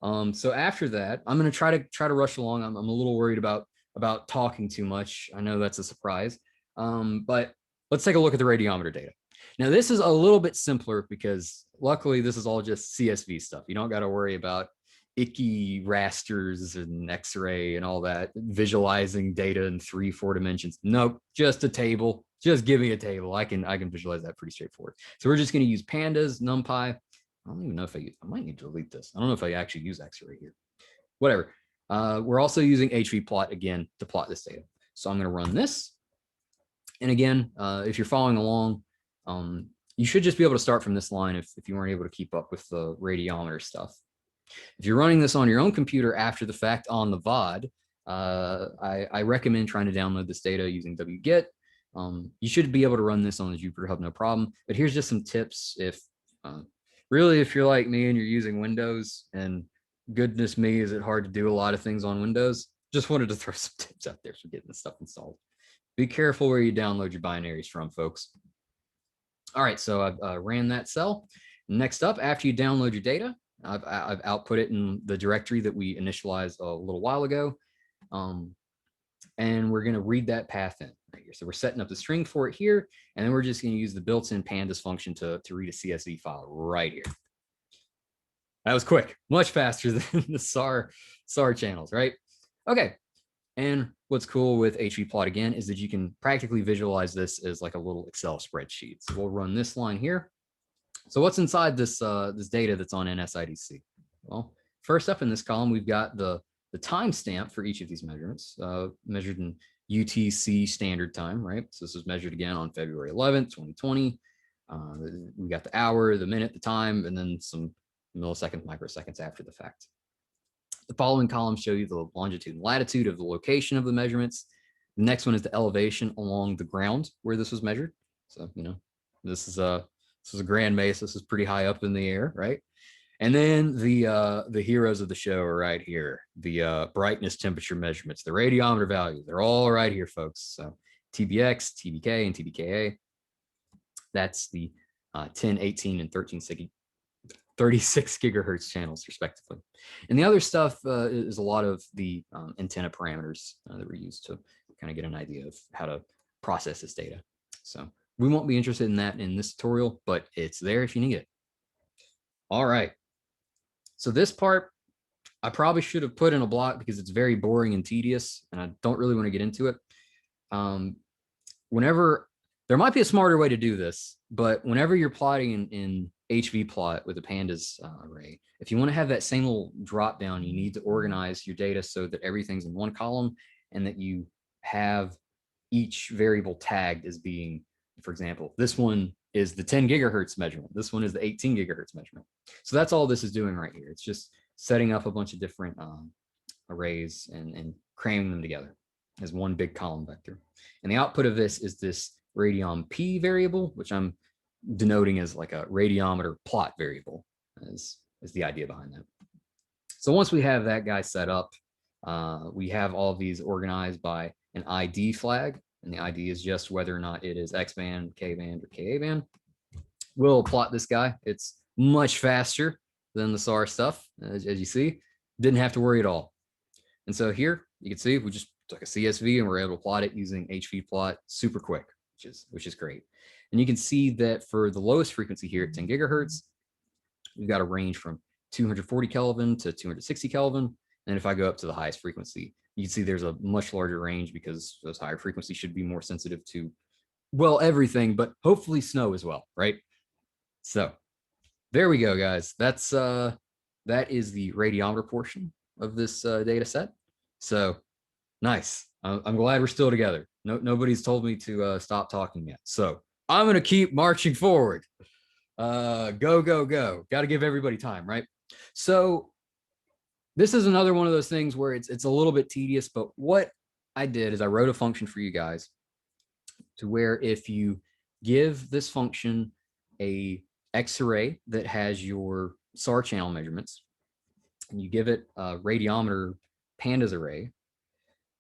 So after that, I'm going to try to rush along. I'm a little worried about talking too much. I know that's a surprise. But let's take a look at the radiometer data. Now, this is a little bit simpler because luckily this is all just CSV stuff. You don't got to worry about icky rasters and X-ray and all that, visualizing data in 3-4 dimensions. Nope, just a table. Just give me a table. I can visualize that pretty straightforward. So we're just going to use pandas, NumPy. I don't even know if I might need to delete this. I don't know if I actually use X-ray here. Whatever. We're also using HV plot again to plot this data. So I'm going to run this. And again, if you're following along, you should just be able to start from this line if you weren't able to keep up with the radiometer stuff. If you're running this on your own computer after the fact on the VOD, I recommend trying to download this data using wget. You should be able to run this on the Jupyter Hub, no problem. But here's just some tips. If you're like me and you're using Windows, and goodness me, is it hard to do a lot of things on Windows? Just wanted to throw some tips out there for getting this stuff installed. Be careful where you download your binaries from, folks. All right, so I've ran that cell. Next up, after you download your data, I've output it in the directory that we initialized a little while ago. And we're going to read that path in right here. So we're setting up the string for it here, and then we're just going to use the built-in pandas function to read a CSV file right here. That was quick, much faster than the SAR channels, right? Okay. And what's cool with HV plot again is that you can practically visualize this as like a little Excel spreadsheet. So we'll run this line here. So what's inside this this data that's on NSIDC? Well, first up in this column, we've got the timestamp for each of these measurements, measured in UTC standard time, right? So this was measured again on February 11th, 2020. We got the hour, the minute, the time, and then some milliseconds, microseconds after the fact. The following columns show you the longitude and latitude of the location of the measurements. The next one is the elevation along the ground where this was measured. So, you know, this is a Grand Mesa. This is pretty high up in the air, right? And then the heroes of the show are right here. The brightness temperature measurements, the radiometer values, they're all right here, folks. So TBX, TBK, and TBKA. That's the 10, 18, and 36 gigahertz channels, respectively. And the other stuff is a lot of the antenna parameters that were used to kind of get an idea of how to process this data. So we won't be interested in that in this tutorial, but it's there if you need it. All right. So this part, I probably should have put in a block because it's very boring and tedious, and I don't really want to get into it. Whenever, there might be a smarter way to do this, but whenever you're plotting in HV plot with a pandas array, if you want to have that same little drop down, you need to organize your data so that everything's in one column and that you have each variable tagged as being, for example, this one is the 10 gigahertz measurement. This one is the 18 gigahertz measurement. So that's all this is doing right here. It's just setting up a bunch of different arrays and cramming them together as one big column vector. And the output of this is this radiom P variable, which I'm denoting as like a radiometer plot variable, is the idea behind that. So once we have that guy set up, we have all of these organized by an ID flag, and the ID is just whether or not it is X band, K band, or KA band. We'll plot this guy. It's much faster than the SAR stuff, as you see. Didn't have to worry at all. And so here you can see we just took a CSV and we're able to plot it using HV plot super quick, which is great. And you can see that for the lowest frequency here at 10 gigahertz, we've got a range from 240 Kelvin to 260 Kelvin. And if I go up to the highest frequency, you can see there's a much larger range because those higher frequencies should be more sensitive to, well, everything, but hopefully snow as well, right? So there we go, guys. That's that is the radiometer portion of this data set. So nice. I'm glad we're still together. Nobody's told me to stop talking yet. So I'm going to keep marching forward. Go, go, go. Got to give everybody time, right? So this is another one of those things where it's a little bit tedious, but what I did is I wrote a function for you guys to where if you give this function a X array that has your SAR channel measurements, and you give it a radiometer pandas array,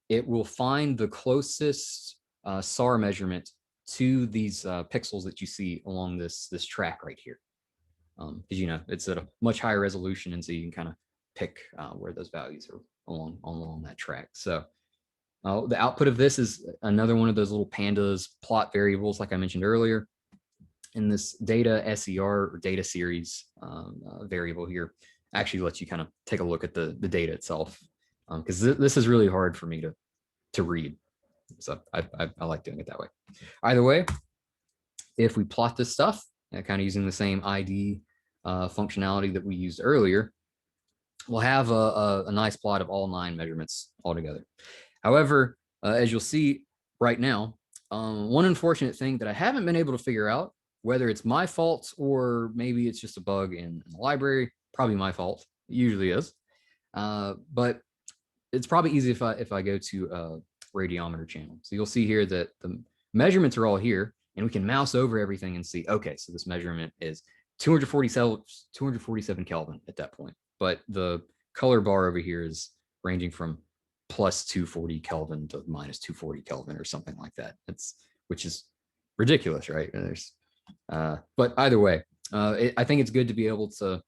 it will find the closest SAR measurement to these pixels that you see along this track right here. Because you know it's at a much higher resolution, and so you can kind of pick where those values are along that track. So the output of this is another one of those little pandas plot variables, like I mentioned earlier. And this data SER or data series variable here actually lets you kind of take a look at the data itself, because this is really hard for me to read. So I like doing it that way. Either way, if we plot this stuff, kind of using the same ID functionality that we used earlier, we'll have a nice plot of all 9 measurements all together. However, as you'll see right now, one unfortunate thing that I haven't been able to figure out, whether it's my fault or maybe it's just a bug in the library, probably my fault. It usually is. But it's probably easy if I go to a radiometer channel. So you'll see here that the measurements are all here, and we can mouse over everything and see, okay, so this measurement is 247 Kelvin at that point. But the color bar over here is ranging from plus 240 Kelvin to minus 240 Kelvin or something like that. Which is ridiculous, right? But either way, I think it's good to be able to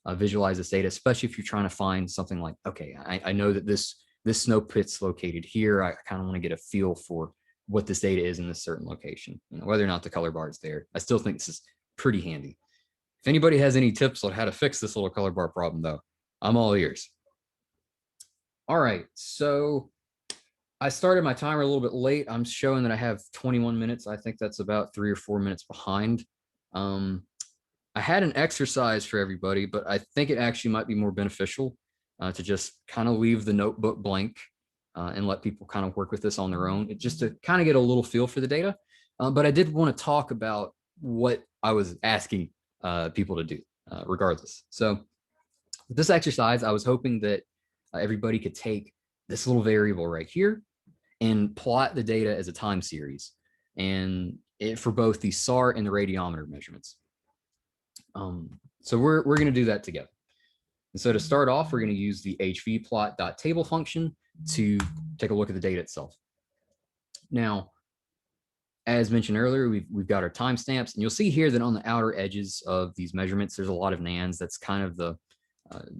visualize this data, especially if you're trying to find something like, okay, I know that this snow pit's located here. I kind of want to get a feel for what this data is in this certain location, whether or not the color bar is there. I still think this is pretty handy. If anybody has any tips on how to fix this little color bar problem, though, I'm all ears. All right, so I started my timer a little bit late. I'm showing that I have 21 minutes. I think that's about 3 or 4 minutes behind. I had an exercise for everybody, but I think it actually might be more beneficial to just kind of leave the notebook blank and let people kind of work with this on their own, just to kind of get a little feel for the data. But I did want to talk about what I was asking people to do regardless. So with this exercise, I was hoping that everybody could take this little variable right here and plot the data as a time series, and for both the SAR and the radiometer measurements. So we're going to do that together. And so to start off, we're going to use the hvplot.table function to take a look at the data itself. Now, as mentioned earlier, we've got our timestamps, and you'll see here that on the outer edges of these measurements, there's a lot of nans. That's kind of the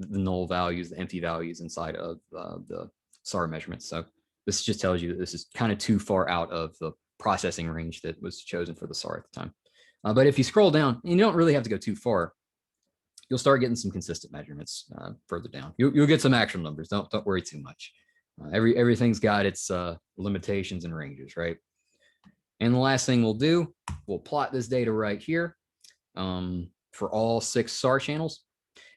null values, the empty values inside of the SAR measurements. So this just tells you that this is kind of too far out of the processing range that was chosen for the SAR at the time. But if you scroll down, and you don't really have to go too far, you'll start getting some consistent measurements further down. You'll get some actual numbers. Don't worry too much. Everything's got its limitations and ranges, right? And the last thing we'll do, we'll plot this data right here for all 6 SAR channels.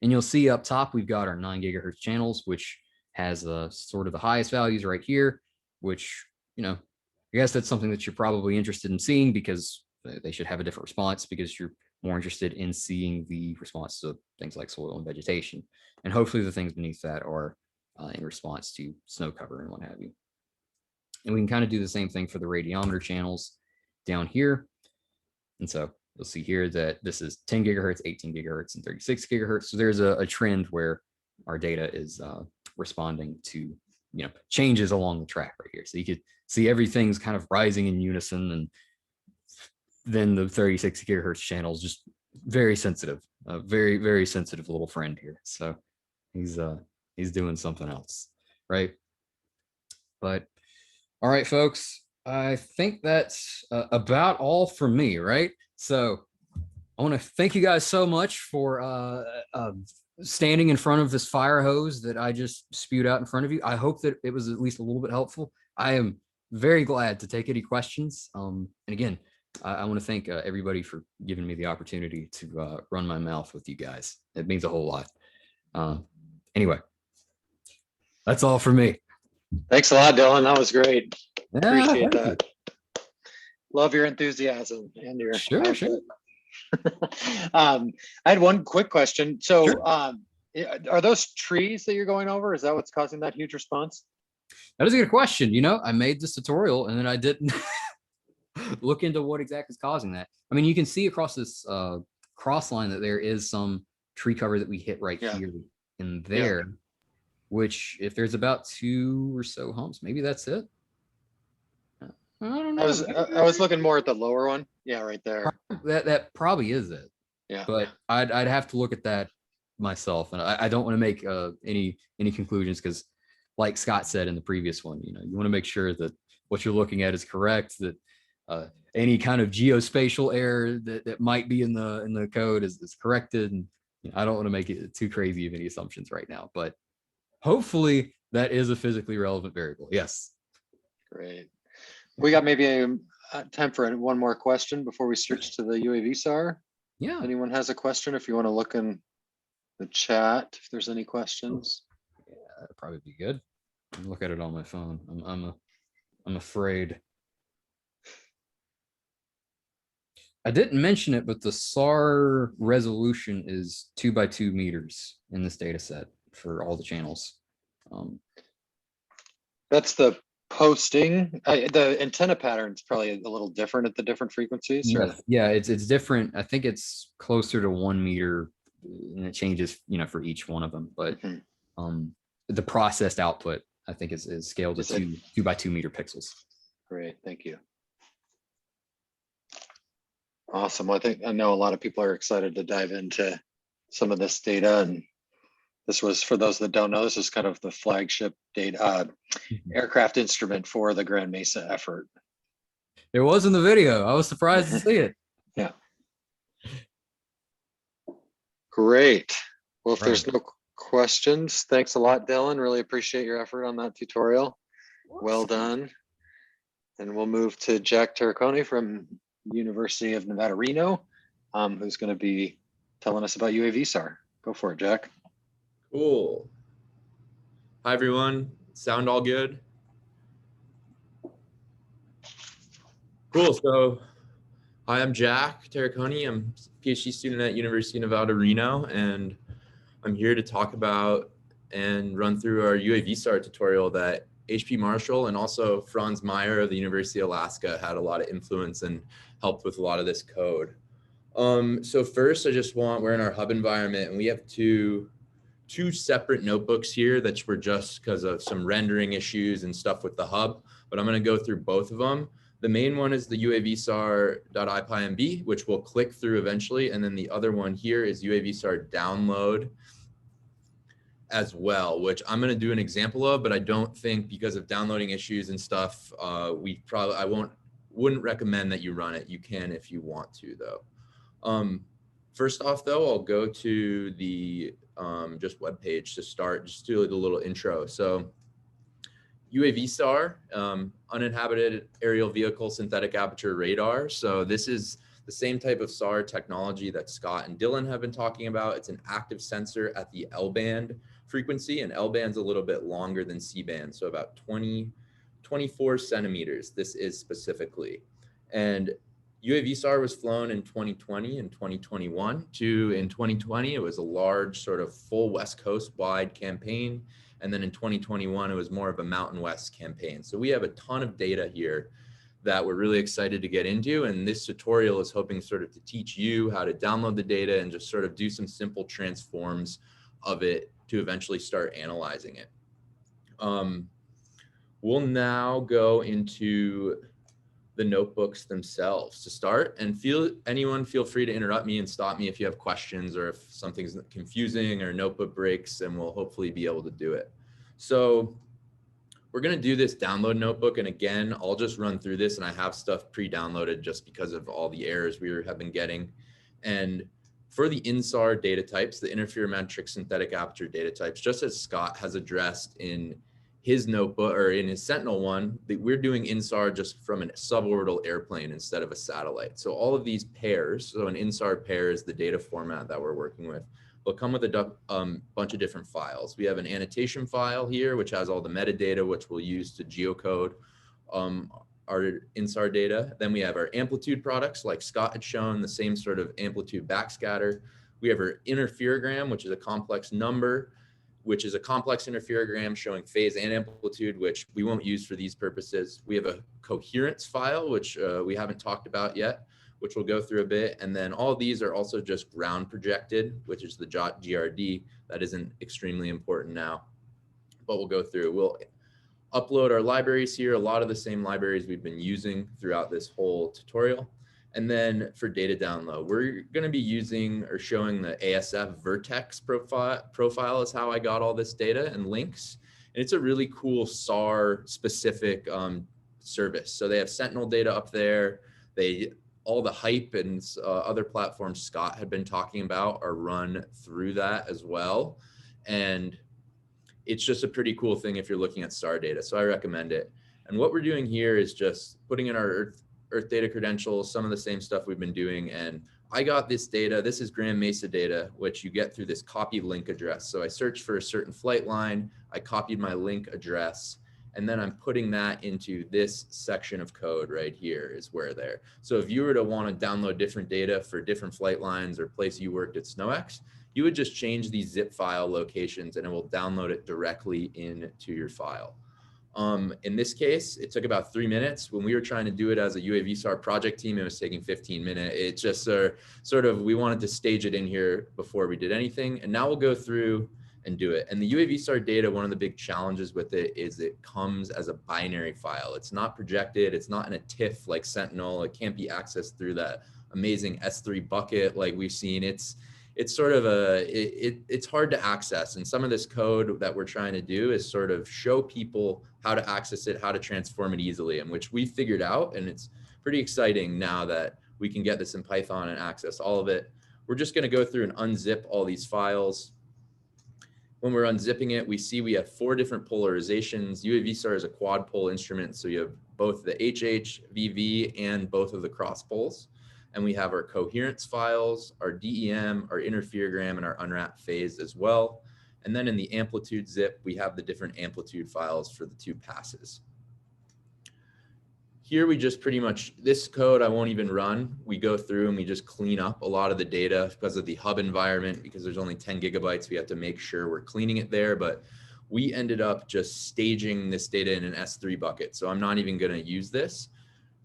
And you'll see up top, we've got our 9 gigahertz channels, which has sort of the highest values right here, which, you know, I guess that's something that you're probably interested in seeing because they should have a different response because you're more interested in seeing the response to things like soil and vegetation. And hopefully the things beneath that are in response to snow cover and what have you. And we can kind of do the same thing for the radiometer channels down here. And so you'll see here that this is 10 gigahertz, 18 gigahertz, and 36 gigahertz. So there's a trend where our data is responding to, you know, changes along the track right here. So you could see everything's kind of rising in unison, and then the 36 gigahertz channel is just very sensitive, a very, very sensitive little friend here. So he's doing something else, right? But all right, folks, I think that's about all for me, right? So I want to thank you guys so much for standing in front of this fire hose that I just spewed out in front of you. I hope that it was at least a little bit helpful. I am very glad to take any questions. And again, I want to thank everybody for giving me the opportunity to run my mouth with you guys. It means a whole lot. Anyway, that's all for me. Thanks a lot, Dylan. That was great. Yeah, Appreciate that. Love your enthusiasm and your Sure. I had one quick question. So Sure. Are those trees that you're going over? Is that what's causing that huge response? That is a good question. You know, I made this tutorial and then I didn't look into what exactly is causing that. I mean, you can see across this cross line that there is some tree cover that we hit right here and there, which if there's about 2 or so humps, maybe that's it. I don't know. I was looking more at the lower one. Yeah, right there. That probably is it. Yeah. But I'd have to look at that myself, and I don't want to make any conclusions because, like Scott said in the previous one, you know, you want to make sure that what you're looking at is correct. That any kind of geospatial error that might be in the code is corrected, and you know, I don't want to make it too crazy of any assumptions right now. But hopefully that is a physically relevant variable. Yes. Great. We got maybe time for one more question before we switch to the UAV SAR. Yeah. Anyone has a question? If you want to look in the chat, if there's any questions. Yeah, that'd probably be good. I'll look at it on my phone. I'm afraid. I didn't mention it, but the SAR resolution is 2 by 2 meters in this data set for all the channels. That's the posting. The antenna pattern is probably a little different at the different frequencies. Yeah, it's different. I think it's closer to 1 meter, and it changes, you know, for each one of them. But the processed output, I think, is scaled to 2 by 2 meter pixels. Great, thank you. Awesome. Well, I know a lot of people are excited to dive into some of this data, and this was, for those that don't know, this is kind of the flagship data aircraft instrument for the Grand Mesa effort. It was in the video. I was surprised to see it. Yeah. Great. Well, if there's no questions, thanks a lot, Dylan. Really appreciate your effort on that tutorial. Well done. And we'll move to Jack Terricone from University of Nevada, Reno, who's going to be telling us about UAV SAR. Go for it, Jack. Cool. Hi, everyone. Sound all good? Cool. So, hi, I'm Jack Terricone. I'm a PhD student at University of Nevada, Reno, and I'm here to talk about and run through our UAV SAR tutorial that HP Marshall and also Franz Meyer of the University of Alaska had a lot of influence and helped with a lot of this code. So first, we're in our hub environment, and we have two separate notebooks here that were just because of some rendering issues and stuff with the hub, but I'm going to go through both of them. The main one is the UAVSAR.ipynb, which we'll click through eventually. And then the other one here is UAVSAR download as well, which I'm going to do an example of, but I don't think, because of downloading issues and stuff, I wouldn't recommend that you run it. You can if you want to, though. First off, though, I'll go to the just webpage to start, just do a little intro. So UAVSAR, uninhabited aerial vehicle synthetic aperture radar. So this is the same type of SAR technology that Scott and Dylan have been talking about. It's an active sensor at the L-band frequency, and L-band's a little bit longer than C-band, so about 24 centimeters, this is specifically. And UAVSAR was flown in 2020 and 2021. In 2020, it was a large sort of full West Coast wide campaign. And then in 2021, it was more of a Mountain West campaign. So we have a ton of data here that we're really excited to get into. And this tutorial is hoping sort of to teach you how to download the data and just sort of do some simple transforms of it to eventually start analyzing it. We'll now go into the notebooks themselves to start, and anyone feel free to interrupt me and stop me if you have questions or if something's confusing or notebook breaks, and we'll hopefully be able to do it. So we're going to do this download notebook. And again, I'll just run through this, and I have stuff pre-downloaded just because of all the errors we have been getting. And for the INSAR data types, the interferometric synthetic aperture data types, just as Scott has addressed in his notebook or in his Sentinel one, that we're doing INSAR just from a suborbital airplane instead of a satellite. So all of these pairs, so an INSAR pair is the data format that we're working with, will come with a bunch of different files. We have an annotation file here, which has all the metadata, which we'll use to geocode our INSAR data. Then we have our amplitude products, like Scott had shown, the same sort of amplitude backscatter. We have our interferogram, which is a complex number, which is a complex interferogram showing phase and amplitude, which we won't use for these purposes. We have a coherence file, which we haven't talked about yet, which we'll go through a bit. And then all these are also just ground projected, which is the GRD. That isn't extremely important now, but we'll go through. We'll upload our libraries here, a lot of the same libraries we've been using throughout this whole tutorial. And then for data download, we're going to be using or showing the ASF Vertex profile is how I got all this data and links. And it's a really cool SAR specific service. So they have Sentinel data up there. All the hype and other platforms Scott had been talking about are run through that as well. And it's just a pretty cool thing if you're looking at SAR data. So I recommend it. And what we're doing here is just putting in our Earth data credentials, some of the same stuff we've been doing. And I got this data. This is Grand Mesa data, which you get through this copy link address. So I searched for a certain flight line. I copied my link address, and then I'm putting that into this section of code right here is where there. So if you were to want to download different data for different flight lines or place you worked at SnowEx, you would just change these zip file locations and it will download it directly into your file. In this case, it took about 3 minutes. When we were trying to do it as a UAVSAR project team, it was taking 15 minutes. It just sort of, we wanted to stage it in here before we did anything. And now we'll go through and do it. And the UAVSAR data, one of the big challenges with it is it comes as a binary file. It's not projected. It's not in a TIFF like Sentinel. It can't be accessed through that amazing S3 bucket like we've seen. It's sort of it's hard to access. And some of this code that we're trying to do is sort of show people how to access it, how to transform it easily, and which we figured out. And it's pretty exciting now that we can get this in Python and access all of it. We're just going to go through and unzip all these files. When we're unzipping it, we see we have 4 different polarizations. UAVSAR is a quad pole instrument. So you have both the HH, VV, and both of the cross poles. And we have our coherence files, our DEM, our interferogram, and our Unwrap Phase as well. And then in the amplitude zip, we have the different amplitude files for the 2 passes. Here we just pretty much, this code I won't even run. We go through and we just clean up a lot of the data because of the hub environment, because there's only 10 gigabytes. We have to make sure we're cleaning it there. But we ended up just staging this data in an S3 bucket. So I'm not even going to use this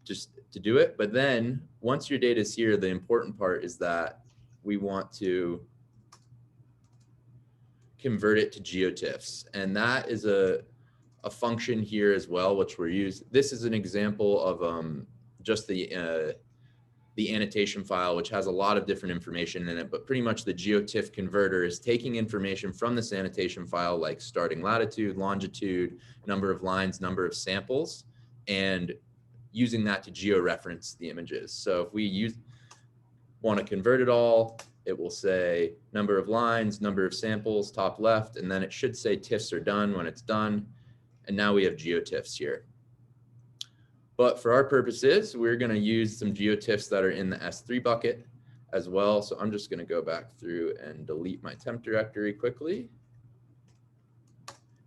just to do it. But then once your data is here, the important part is that we want to convert it to geotiffs. And that is a a function here as well, which we're using. This is an example of just the annotation file, which has a lot of different information in it, but pretty much the Geotiff Converter is taking information from this annotation file, like starting latitude, longitude, number of lines, number of samples, and using that to georeference the images. So if we want to convert it all, it will say number of lines, number of samples, top left, and then it should say TIFFs are done when it's done. And now we have geotiffs here. But for our purposes, we're going to use some geotiffs that are in the S3 bucket as well. So I'm just going to go back through and delete my temp directory quickly.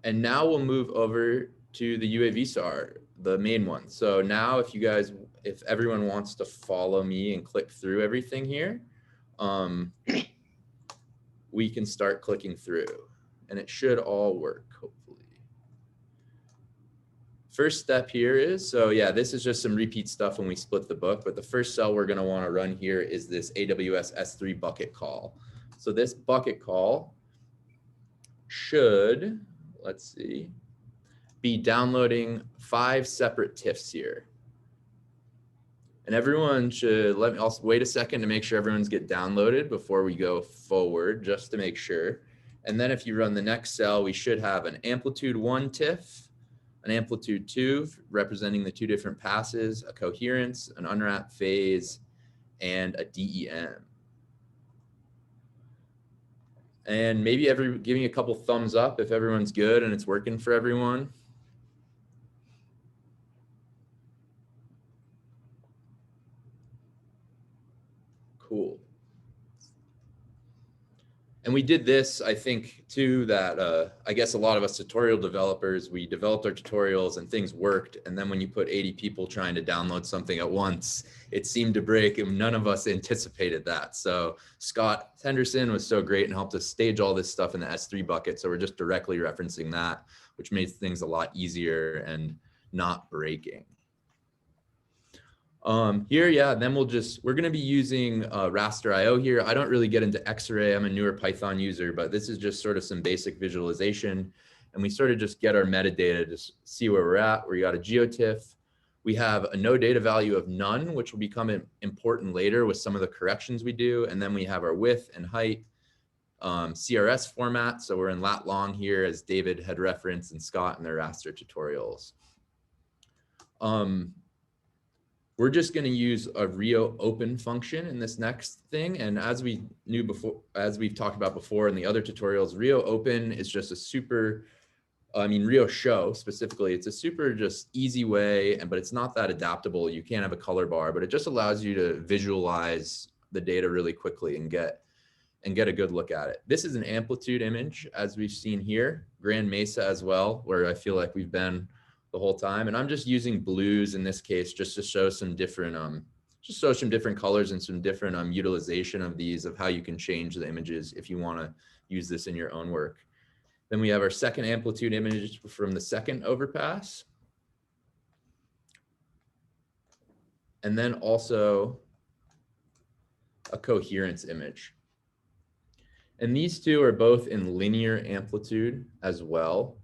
And now we'll move over to the UAV SAR, the main one. So now if everyone wants to follow me and click through everything here, we can start clicking through and it should all work, hopefully. First step here is, so yeah, this is just some repeat stuff when we split the book, but the first cell we're gonna wanna run here is this AWS S3 bucket call. So this bucket call should, let's see, be downloading 5 separate TIFFs here. And everyone should, I'll wait a second to make sure everyone's get downloaded before we go forward, just to make sure. And then if you run the next cell, we should have an amplitude 1 TIFF, an amplitude 2 representing the 2 different passes, a coherence, an unwrap phase, and a DEM. And maybe give me a couple thumbs up if everyone's good and it's working for everyone. Cool. And we did this, I think, too, that I guess a lot of us tutorial developers, we developed our tutorials and things worked. And then when you put 80 people trying to download something at once, it seemed to break and none of us anticipated that. So Scott Henderson was so great and helped us stage all this stuff in the S3 bucket. So we're just directly referencing that, which makes things a lot easier and not breaking. Here, yeah, then we're going to be using Raster IO here. I don't really get into X-ray. I'm a newer Python user, but this is just sort of some basic visualization. And we sort of just get our metadata to see where we're at. We got a geotiff. We have a no data value of none, which will become important later with some of the corrections we do. And then we have our width and height CRS format. So we're in lat long here, as David had referenced and Scott in their Raster tutorials. We're just going to use a Rio open function in this next thing. And as we knew before, as we've talked about before in the other tutorials, Rio open is just a super, Rio show specifically, it's a super just easy way, but it's not that adaptable. You can't have a color bar, but it just allows you to visualize the data really quickly and get a good look at it. This is an amplitude image, as we've seen here, Grand Mesa as well, where I feel like we've been the whole time. And I'm just using blues in this case, just to show some different, colors and some different utilization of these, of how you can change the images if you want to use this in your own work. Then we have our second amplitude image from the second overpass. And then also a coherence image. And these two are both in linear amplitude as well.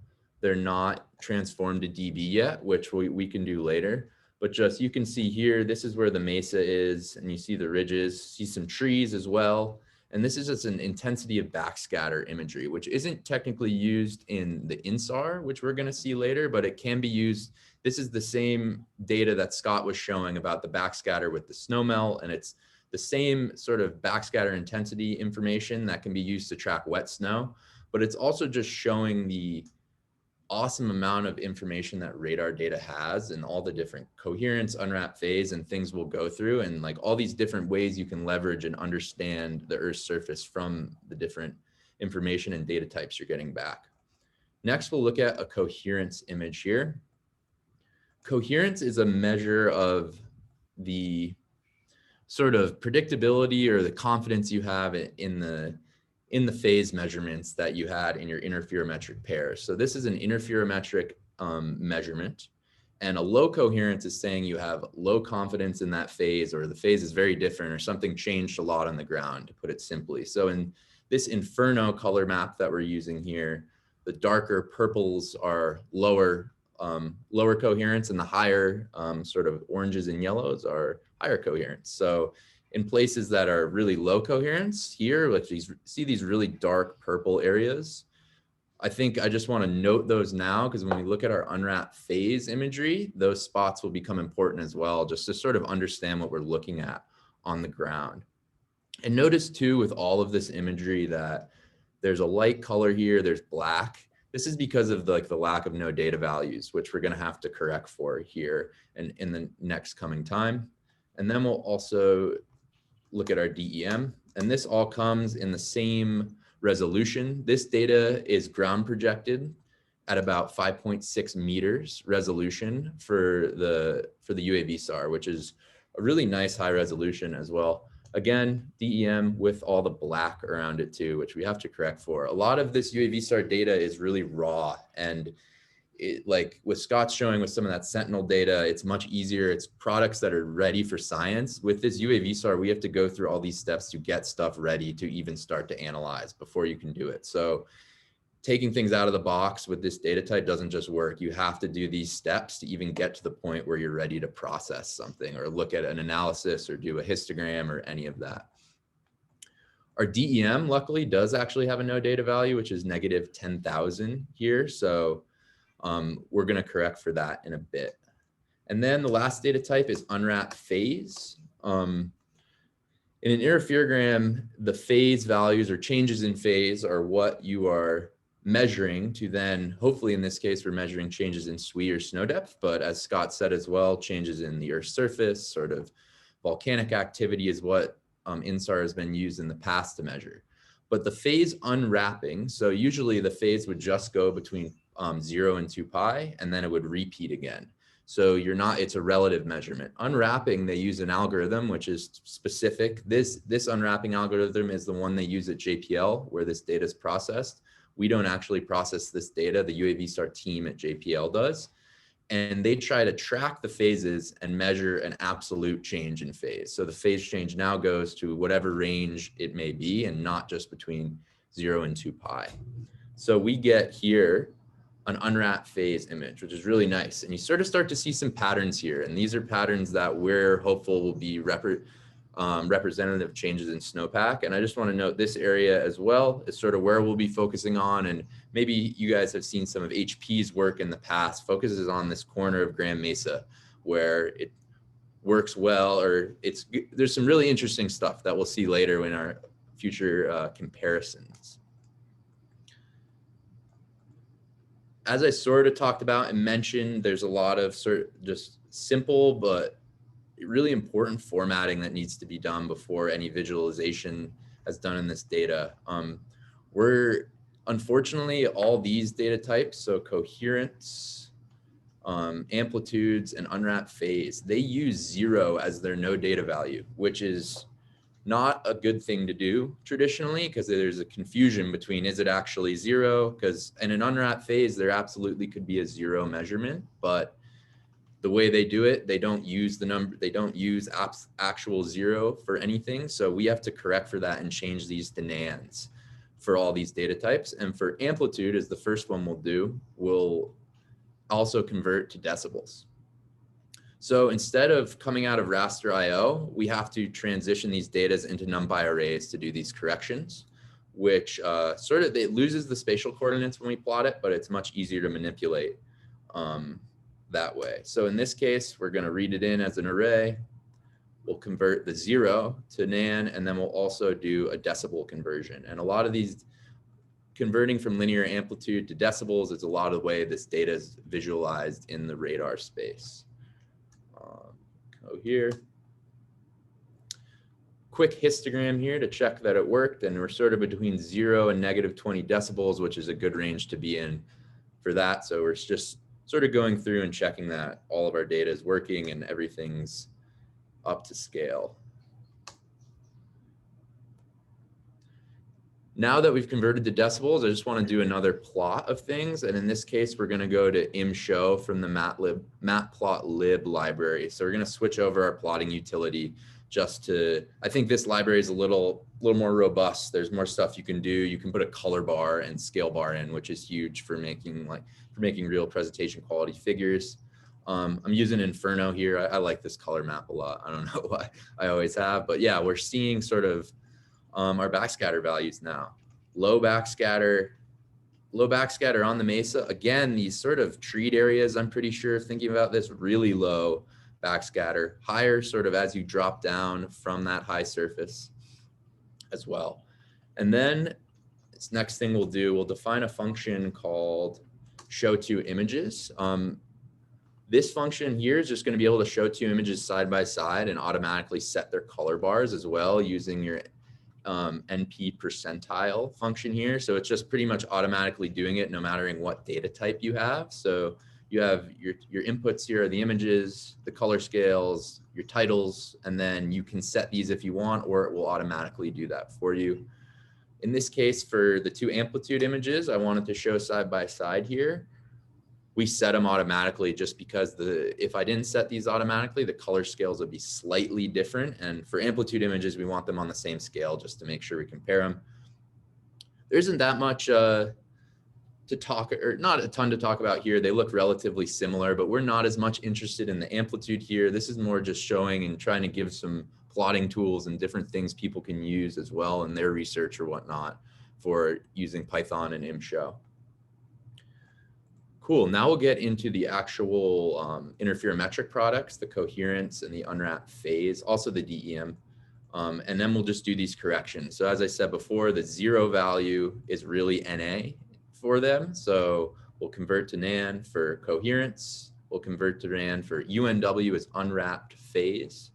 They're not transformed to dB yet, which we can do later. But just, you can see here, this is where the Mesa is, and you see the ridges, see some trees as well. And this is just an intensity of backscatter imagery, which isn't technically used in the INSAR, which we're going to see later, but it can be used. This is the same data that Scott was showing about the backscatter with the snow melt, and it's the same sort of backscatter intensity information that can be used to track wet snow, but it's also just showing the awesome amount of information that radar data has and all the different coherence, unwrap phase, and things we'll go through, and like all these different ways you can leverage and understand the Earth's surface from the different information and data types you're getting back. Next, we'll look at a coherence image here. Coherence is a measure of the sort of predictability or the confidence you have in the phase measurements that you had in your interferometric pairs. So this is an interferometric measurement, and a low coherence is saying you have low confidence in that phase, or the phase is very different, or something changed a lot on the ground, to put it simply. So in this Inferno color map that we're using here, darker purples are lower coherence, and the higher sort of oranges and yellows are higher coherence. So in places that are really low coherence here, like see these really dark purple areas, I think I just want to note those now, because when we look at our Unwrap Phase imagery, those spots will become important as well, just to sort of understand what we're looking at on the ground. And notice too, with all of this imagery, that there's a light color here, there's black. This is because of the lack of no data values, which we're going to have to correct for here and in the next coming time. And then we'll also look at our DEM, and this all comes in the same resolution. This data is ground projected at about 5.6 meters resolution for the UAV SAR, which is a really nice high resolution as well. Again, DEM with all the black around it too, which we have to correct for. A lot of this UAV SAR data is really raw, and like with Scott's showing with some of that Sentinel data, it's much easier. It's products that are ready for science. With this UAV SAR, we have to go through all these steps to get stuff ready to even start to analyze before you can do it. So taking things out of the box with this data type doesn't just work. You have to do these steps to even get to the point where you're ready to process something or look at an analysis or do a histogram or any of that. Our DEM luckily does actually have a no data value, which is negative 10,000 here. So we're going to correct for that in a bit. And then the last data type is Unwrap Phase. In an interferogram, the phase values or changes in phase are what you are measuring to then, hopefully in this case, we're measuring changes in SWE or snow depth, but as Scott said as well, changes in the Earth's surface, sort of volcanic activity is what INSAR has been used in the past to measure. But the phase unwrapping, so usually the phase would just go between 0 and 2 pi, and then it would repeat again. So it's a relative measurement. Unwrapping, they use an algorithm which is specific. This unwrapping algorithm is the one they use at JPL, where this data is processed. We don't actually process this data. The UAV SAR team at JPL does. And they try to track the phases and measure an absolute change in phase. So the phase change now goes to whatever range it may be, and not just between 0 and 2 pi. So we get here an Unwrap Phase image, which is really nice. And you sort of start to see some patterns here. And these are patterns that we're hopeful will be representative changes in snowpack. And I just want to note this area as well is sort of where we'll be focusing on. And maybe you guys have seen some of HP's work in the past, focuses on this corner of Grand Mesa where it works well, or there's some really interesting stuff that we'll see later in our future comparisons. As I sort of talked about and mentioned, there's a lot of just simple but really important formatting that needs to be done before any visualization is done in this data. Unfortunately, all these data types, so coherence, amplitudes, and unwrap phase, they use 0 as their no data value, which is not a good thing to do traditionally, because there's a confusion between, is it actually 0? Because in an unwrap phase, there absolutely could be a 0 measurement, but the way they do it, they don't use the number, they don't use actual 0 for anything. So we have to correct for that and change these to nans for all these data types. And for amplitude, is the first one we'll do, we'll also convert to decibels. So instead of coming out of Raster IO, we have to transition these data into NumPy arrays to do these corrections, which it loses the spatial coordinates when we plot it, but it's much easier to manipulate that way. So in this case, we're going to read it in as an array. We'll convert the 0 to nan, and then we'll also do a decibel conversion. And a lot of these converting from linear amplitude to decibels is a lot of the way this data is visualized in the radar space. Go here. Quick histogram here to check that it worked, and we're sort of between 0 and -20 decibels, which is a good range to be in for that. So we're just sort of going through and checking that all of our data is working and everything's up to scale. Now that we've converted to decibels, I just want to do another plot of things. And in this case, we're going to go to imshow from the matplotlib library. So we're going to switch over our plotting utility I think this library is a little more robust. There's more stuff you can do. You can put a color bar and scale bar in, which is huge for making real presentation quality figures. I'm using Inferno here. I like this color map a lot. I don't know why, I always have, but yeah, we're seeing sort of our backscatter values now. Low backscatter on the Mesa. Again, these sort of treed areas, I'm pretty sure, thinking about this, really low backscatter. Higher sort of as you drop down from that high surface as well. And then this next thing we'll define a function called show two images. This function here is just going to be able to show two images side by side and automatically set their color bars as well using your NP percentile function here. So it's just pretty much automatically doing it no matter what data type you have. So you have your inputs here are the images, the color scales, your titles, and then you can set these if you want, or it will automatically do that for you. In this case, for the two amplitude images, I wanted to show side by side here. We set them automatically just because if I didn't set these automatically, the color scales would be slightly different. And for amplitude images, we want them on the same scale just to make sure we compare them. There isn't that much to talk, or not a ton to talk about here. They look relatively similar, but we're not as much interested in the amplitude here. This is more just showing and trying to give some plotting tools and different things people can use as well in their research or whatnot for using Python and ImShow. Cool, now we'll get into the actual interferometric products, the Coherence and the Unwrap Phase, also the DEM. And then we'll just do these corrections. So as I said before, the 0 value is really NA for them. So we'll convert to NaN for Coherence. We'll convert to NaN for UNW is Unwrapped Phase.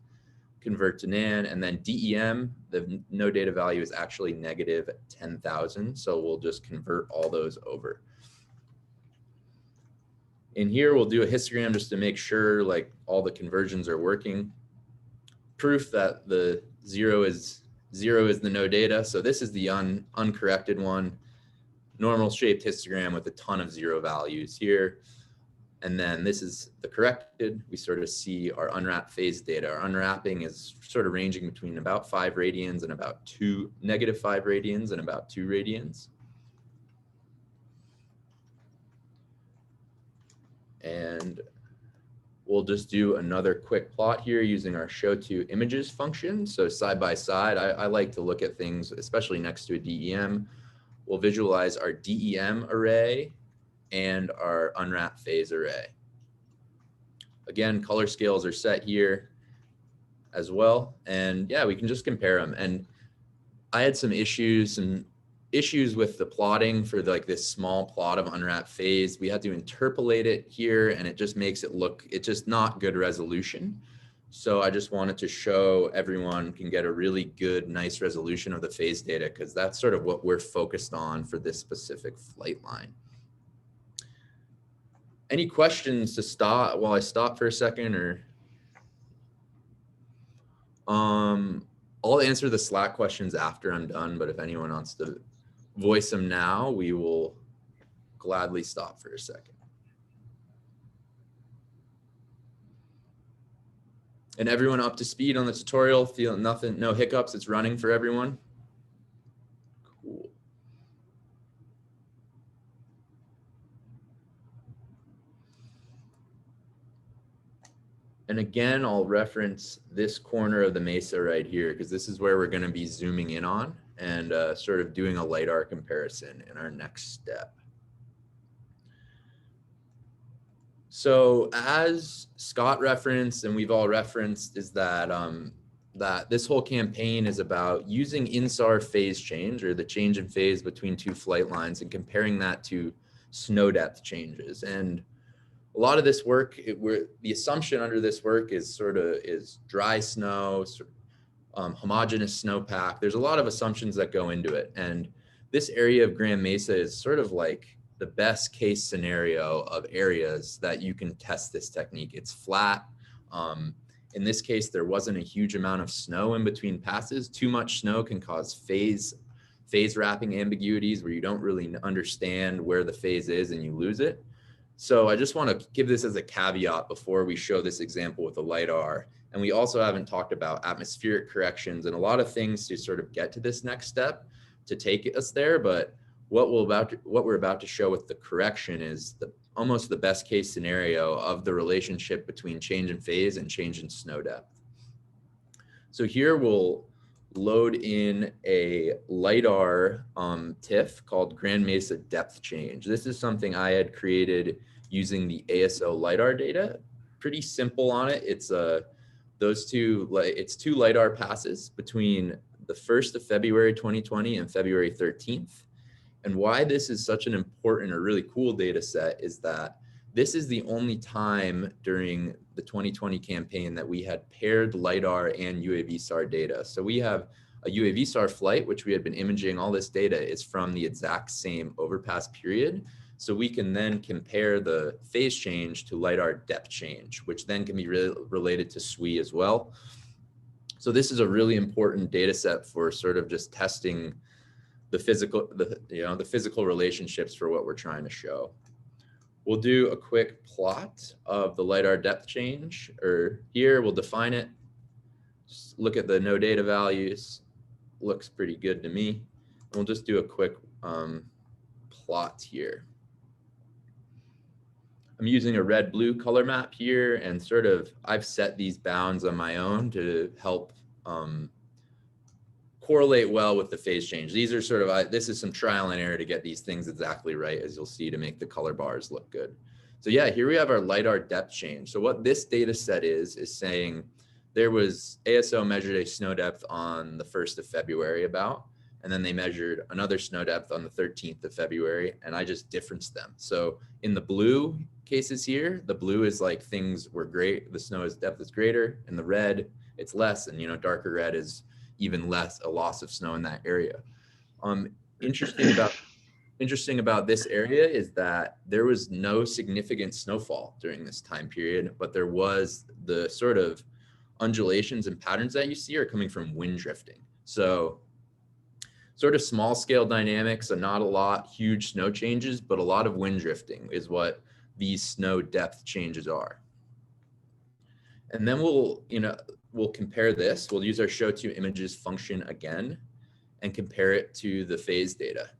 Convert to NaN, and then DEM, the no data value is actually negative 10,000. So we'll just convert all those over. In here, we'll do a histogram just to make sure like all the conversions are working. Proof that the 0 is the no data. So this is the uncorrected one. Normal shaped histogram with a ton of 0 values here. And then this is the corrected. We sort of see our unwrap phase data. Our unwrapping is sort of ranging between about 5 radians and about -5 radians and about 2 radians. And we'll just do another quick plot here using our show two images function. So side by side, I like to look at things, especially next to a DEM. We'll visualize our DEM array and our unwrap phase array. Again, color scales are set here as well. And yeah, we can just compare them. And I had some issues with the plotting for like this small plot of unwrap phase. We had to interpolate it here and it just makes it look, it's just not good resolution. So I just wanted to show everyone can get a really good, nice resolution of the phase data because that's sort of what we're focused on for this specific flight line. Any questions to stop while I stop for a second, or? I'll answer the Slack questions after I'm done, but if anyone wants to voice them now, we will gladly stop for a second. And everyone up to speed on the tutorial, feel nothing, no hiccups, it's running for everyone. Cool. And again, I'll reference this corner of the Mesa right here, because this is where we're going to be zooming in on and sort of doing a LiDAR comparison in our next step. So as Scott referenced, and we've all referenced, is that, that this whole campaign is about using INSAR phase change, or the change in phase between two flight lines, and comparing that to snow depth changes. And a lot of this work, the assumption under this work is dry snow, homogeneous snowpack. There's a lot of assumptions that go into it. And this area of Grand Mesa is sort of like the best case scenario of areas that you can test this technique. It's flat. In this case, there wasn't a huge amount of snow in between passes. Too much snow can cause phase wrapping ambiguities where you don't really understand where the phase is and you lose it. So I just want to give this as a caveat before we show this example with the LiDAR. And we also haven't talked about atmospheric corrections and a lot of things to sort of get to this next step to take us there. But what we're about to show with the correction is almost the best case scenario of the relationship between change in phase and change in snow depth. So here we'll load in a LiDAR TIFF called Grand Mesa Depth Change. This is something I had created using the ASO LiDAR data. Pretty simple on it. It's it's two LiDAR passes between the 1st of February 2020 and February 13th. And why this is such an important or really cool data set is that this is the only time during the 2020 campaign that we had paired LiDAR and UAV SAR data. So we have a UAV SAR flight, which we had been imaging. All this data is from the exact same overpass period. So we can then compare the phase change to LiDAR depth change, which then can be related to SWE as well. So this is a really important data set for sort of just testing the physical relationships for what we're trying to show. We'll do a quick plot of the LiDAR depth change, or here we'll define it. Just look at the no data values. Looks pretty good to me. We'll just do a quick plot here. I'm using a red-blue color map here, and sort of I've set these bounds on my own to help correlate well with the phase change. These are sort of, this is some trial and error to get these things exactly right, as you'll see, to make the color bars look good. So yeah, here we have our LiDAR depth change. So what this data set is saying there was ASO measured a snow depth on the 1st of February about, and then they measured another snow depth on the 13th of February, and I just differenced them. So in the blue cases here, the blue is like things were great, the snow depth is greater, and the red, it's less, and darker red is even less, a loss of snow in that area. Interesting about this area is that there was no significant snowfall during this time period, but there was the sort of undulations and patterns that you see are coming from wind drifting. So sort of small scale dynamics and not a lot huge snow changes, but a lot of wind drifting is what these snow depth changes are. And then we'll compare this. We'll use our show to images function again and compare it to the phase data.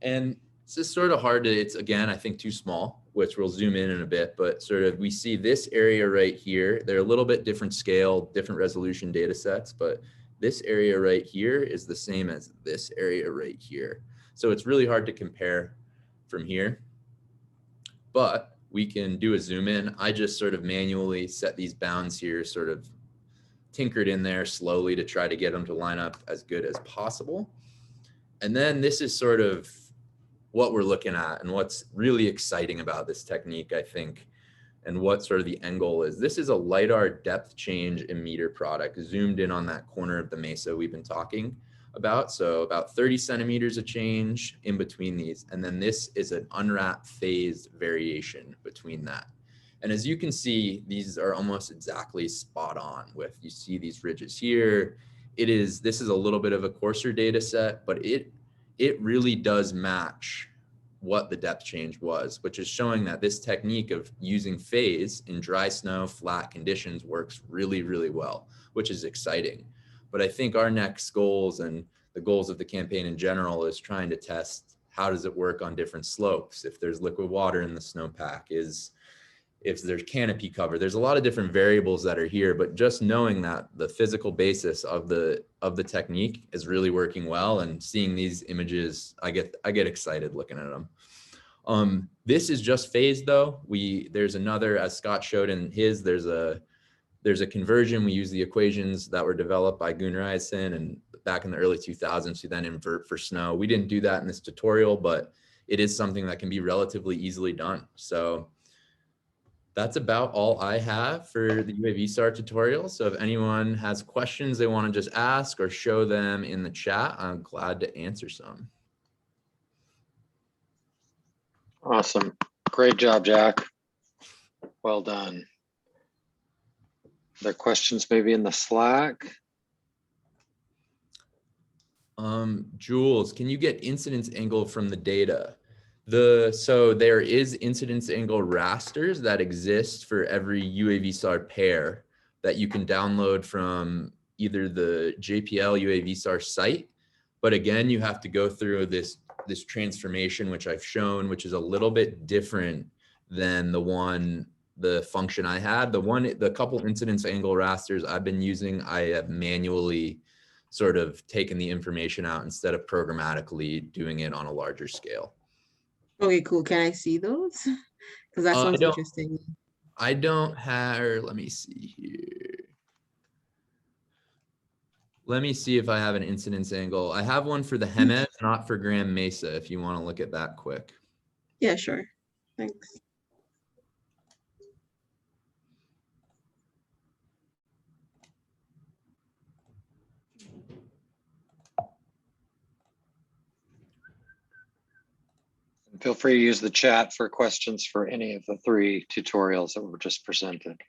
And it's just sort of hard to, it's again, I think too small, which we'll zoom in a bit, but sort of we see this area right here. They're a little bit different scale, different resolution data sets, but this area right here is the same as this area right here. So it's really hard to compare from here, but we can do a zoom in. I just sort of manually set these bounds here, sort of tinkered in there slowly to try to get them to line up as good as possible. And then this is sort of what we're looking at and what's really exciting about this technique, I think, and what sort of the end goal is. This is a LiDAR depth change emitter product zoomed in on that corner of the Mesa we've been talking about. So about 30 centimeters of change in between these. And then this is an unwrap phase variation between that. And as you can see, these are almost exactly spot on with, you see these ridges here. This is a little bit of a coarser data set, but it really does match what the depth change was, which is showing that this technique of using phase in dry snow, flat conditions works really, really well, which is exciting. But I think our next goals and the goals of the campaign in general is trying to test how does it work on different slopes, if there's liquid water in the snowpack, if there's canopy cover. There's a lot of different variables that are here, but just knowing that the physical basis of the technique is really working well, and seeing these images, I get excited looking at them. This is just phase though. There's another, as Scott showed in his, there's a conversion. We use the equations that were developed by Gunnar Eisen and back in the early 2000s to then invert for snow. We didn't do that in this tutorial, but it is something that can be relatively easily done. So that's about all I have for the UAV SAR tutorial. So if anyone has questions they want to just ask or show them in the chat, I'm glad to answer some. Awesome. Great job, Jack. Well done. Are there questions maybe in the Slack? Jules, can you get incidence angle from the data? So there is incidence angle rasters that exist for every UAV star pair that you can download from either the JPL UAV star site. But again, you have to go through this transformation, which I've shown, which is a little bit different than the function I had. The couple incidence angle rasters I've been using, I have manually sort of taken the information out instead of programmatically doing it on a larger scale. Okay, cool. Can I see those? Because that sounds interesting. I don't have, let me see here. Let me see if I have an incidence angle. I have one for the Hemet, not for Grand Mesa, if you want to look at that quick. Yeah, sure. Thanks. Feel free to use the chat for questions for any of the 3 tutorials that were just presented.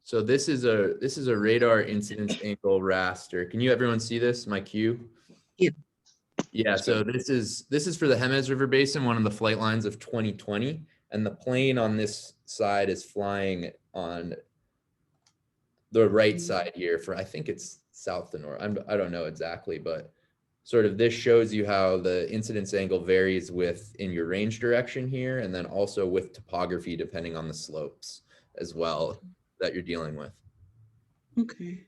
So this is a radar incidence angle raster. Can everyone see this? My cue? Yeah. Yeah. So this is for the Jemez River Basin, one of the flight lines of 2020, and the plane on this side is flying on the right side here for, I think it's south to north. I don't know exactly, but sort of this shows you how the incidence angle varies in your range direction here, and then also with topography depending on the slopes as well that you're dealing with. Okay.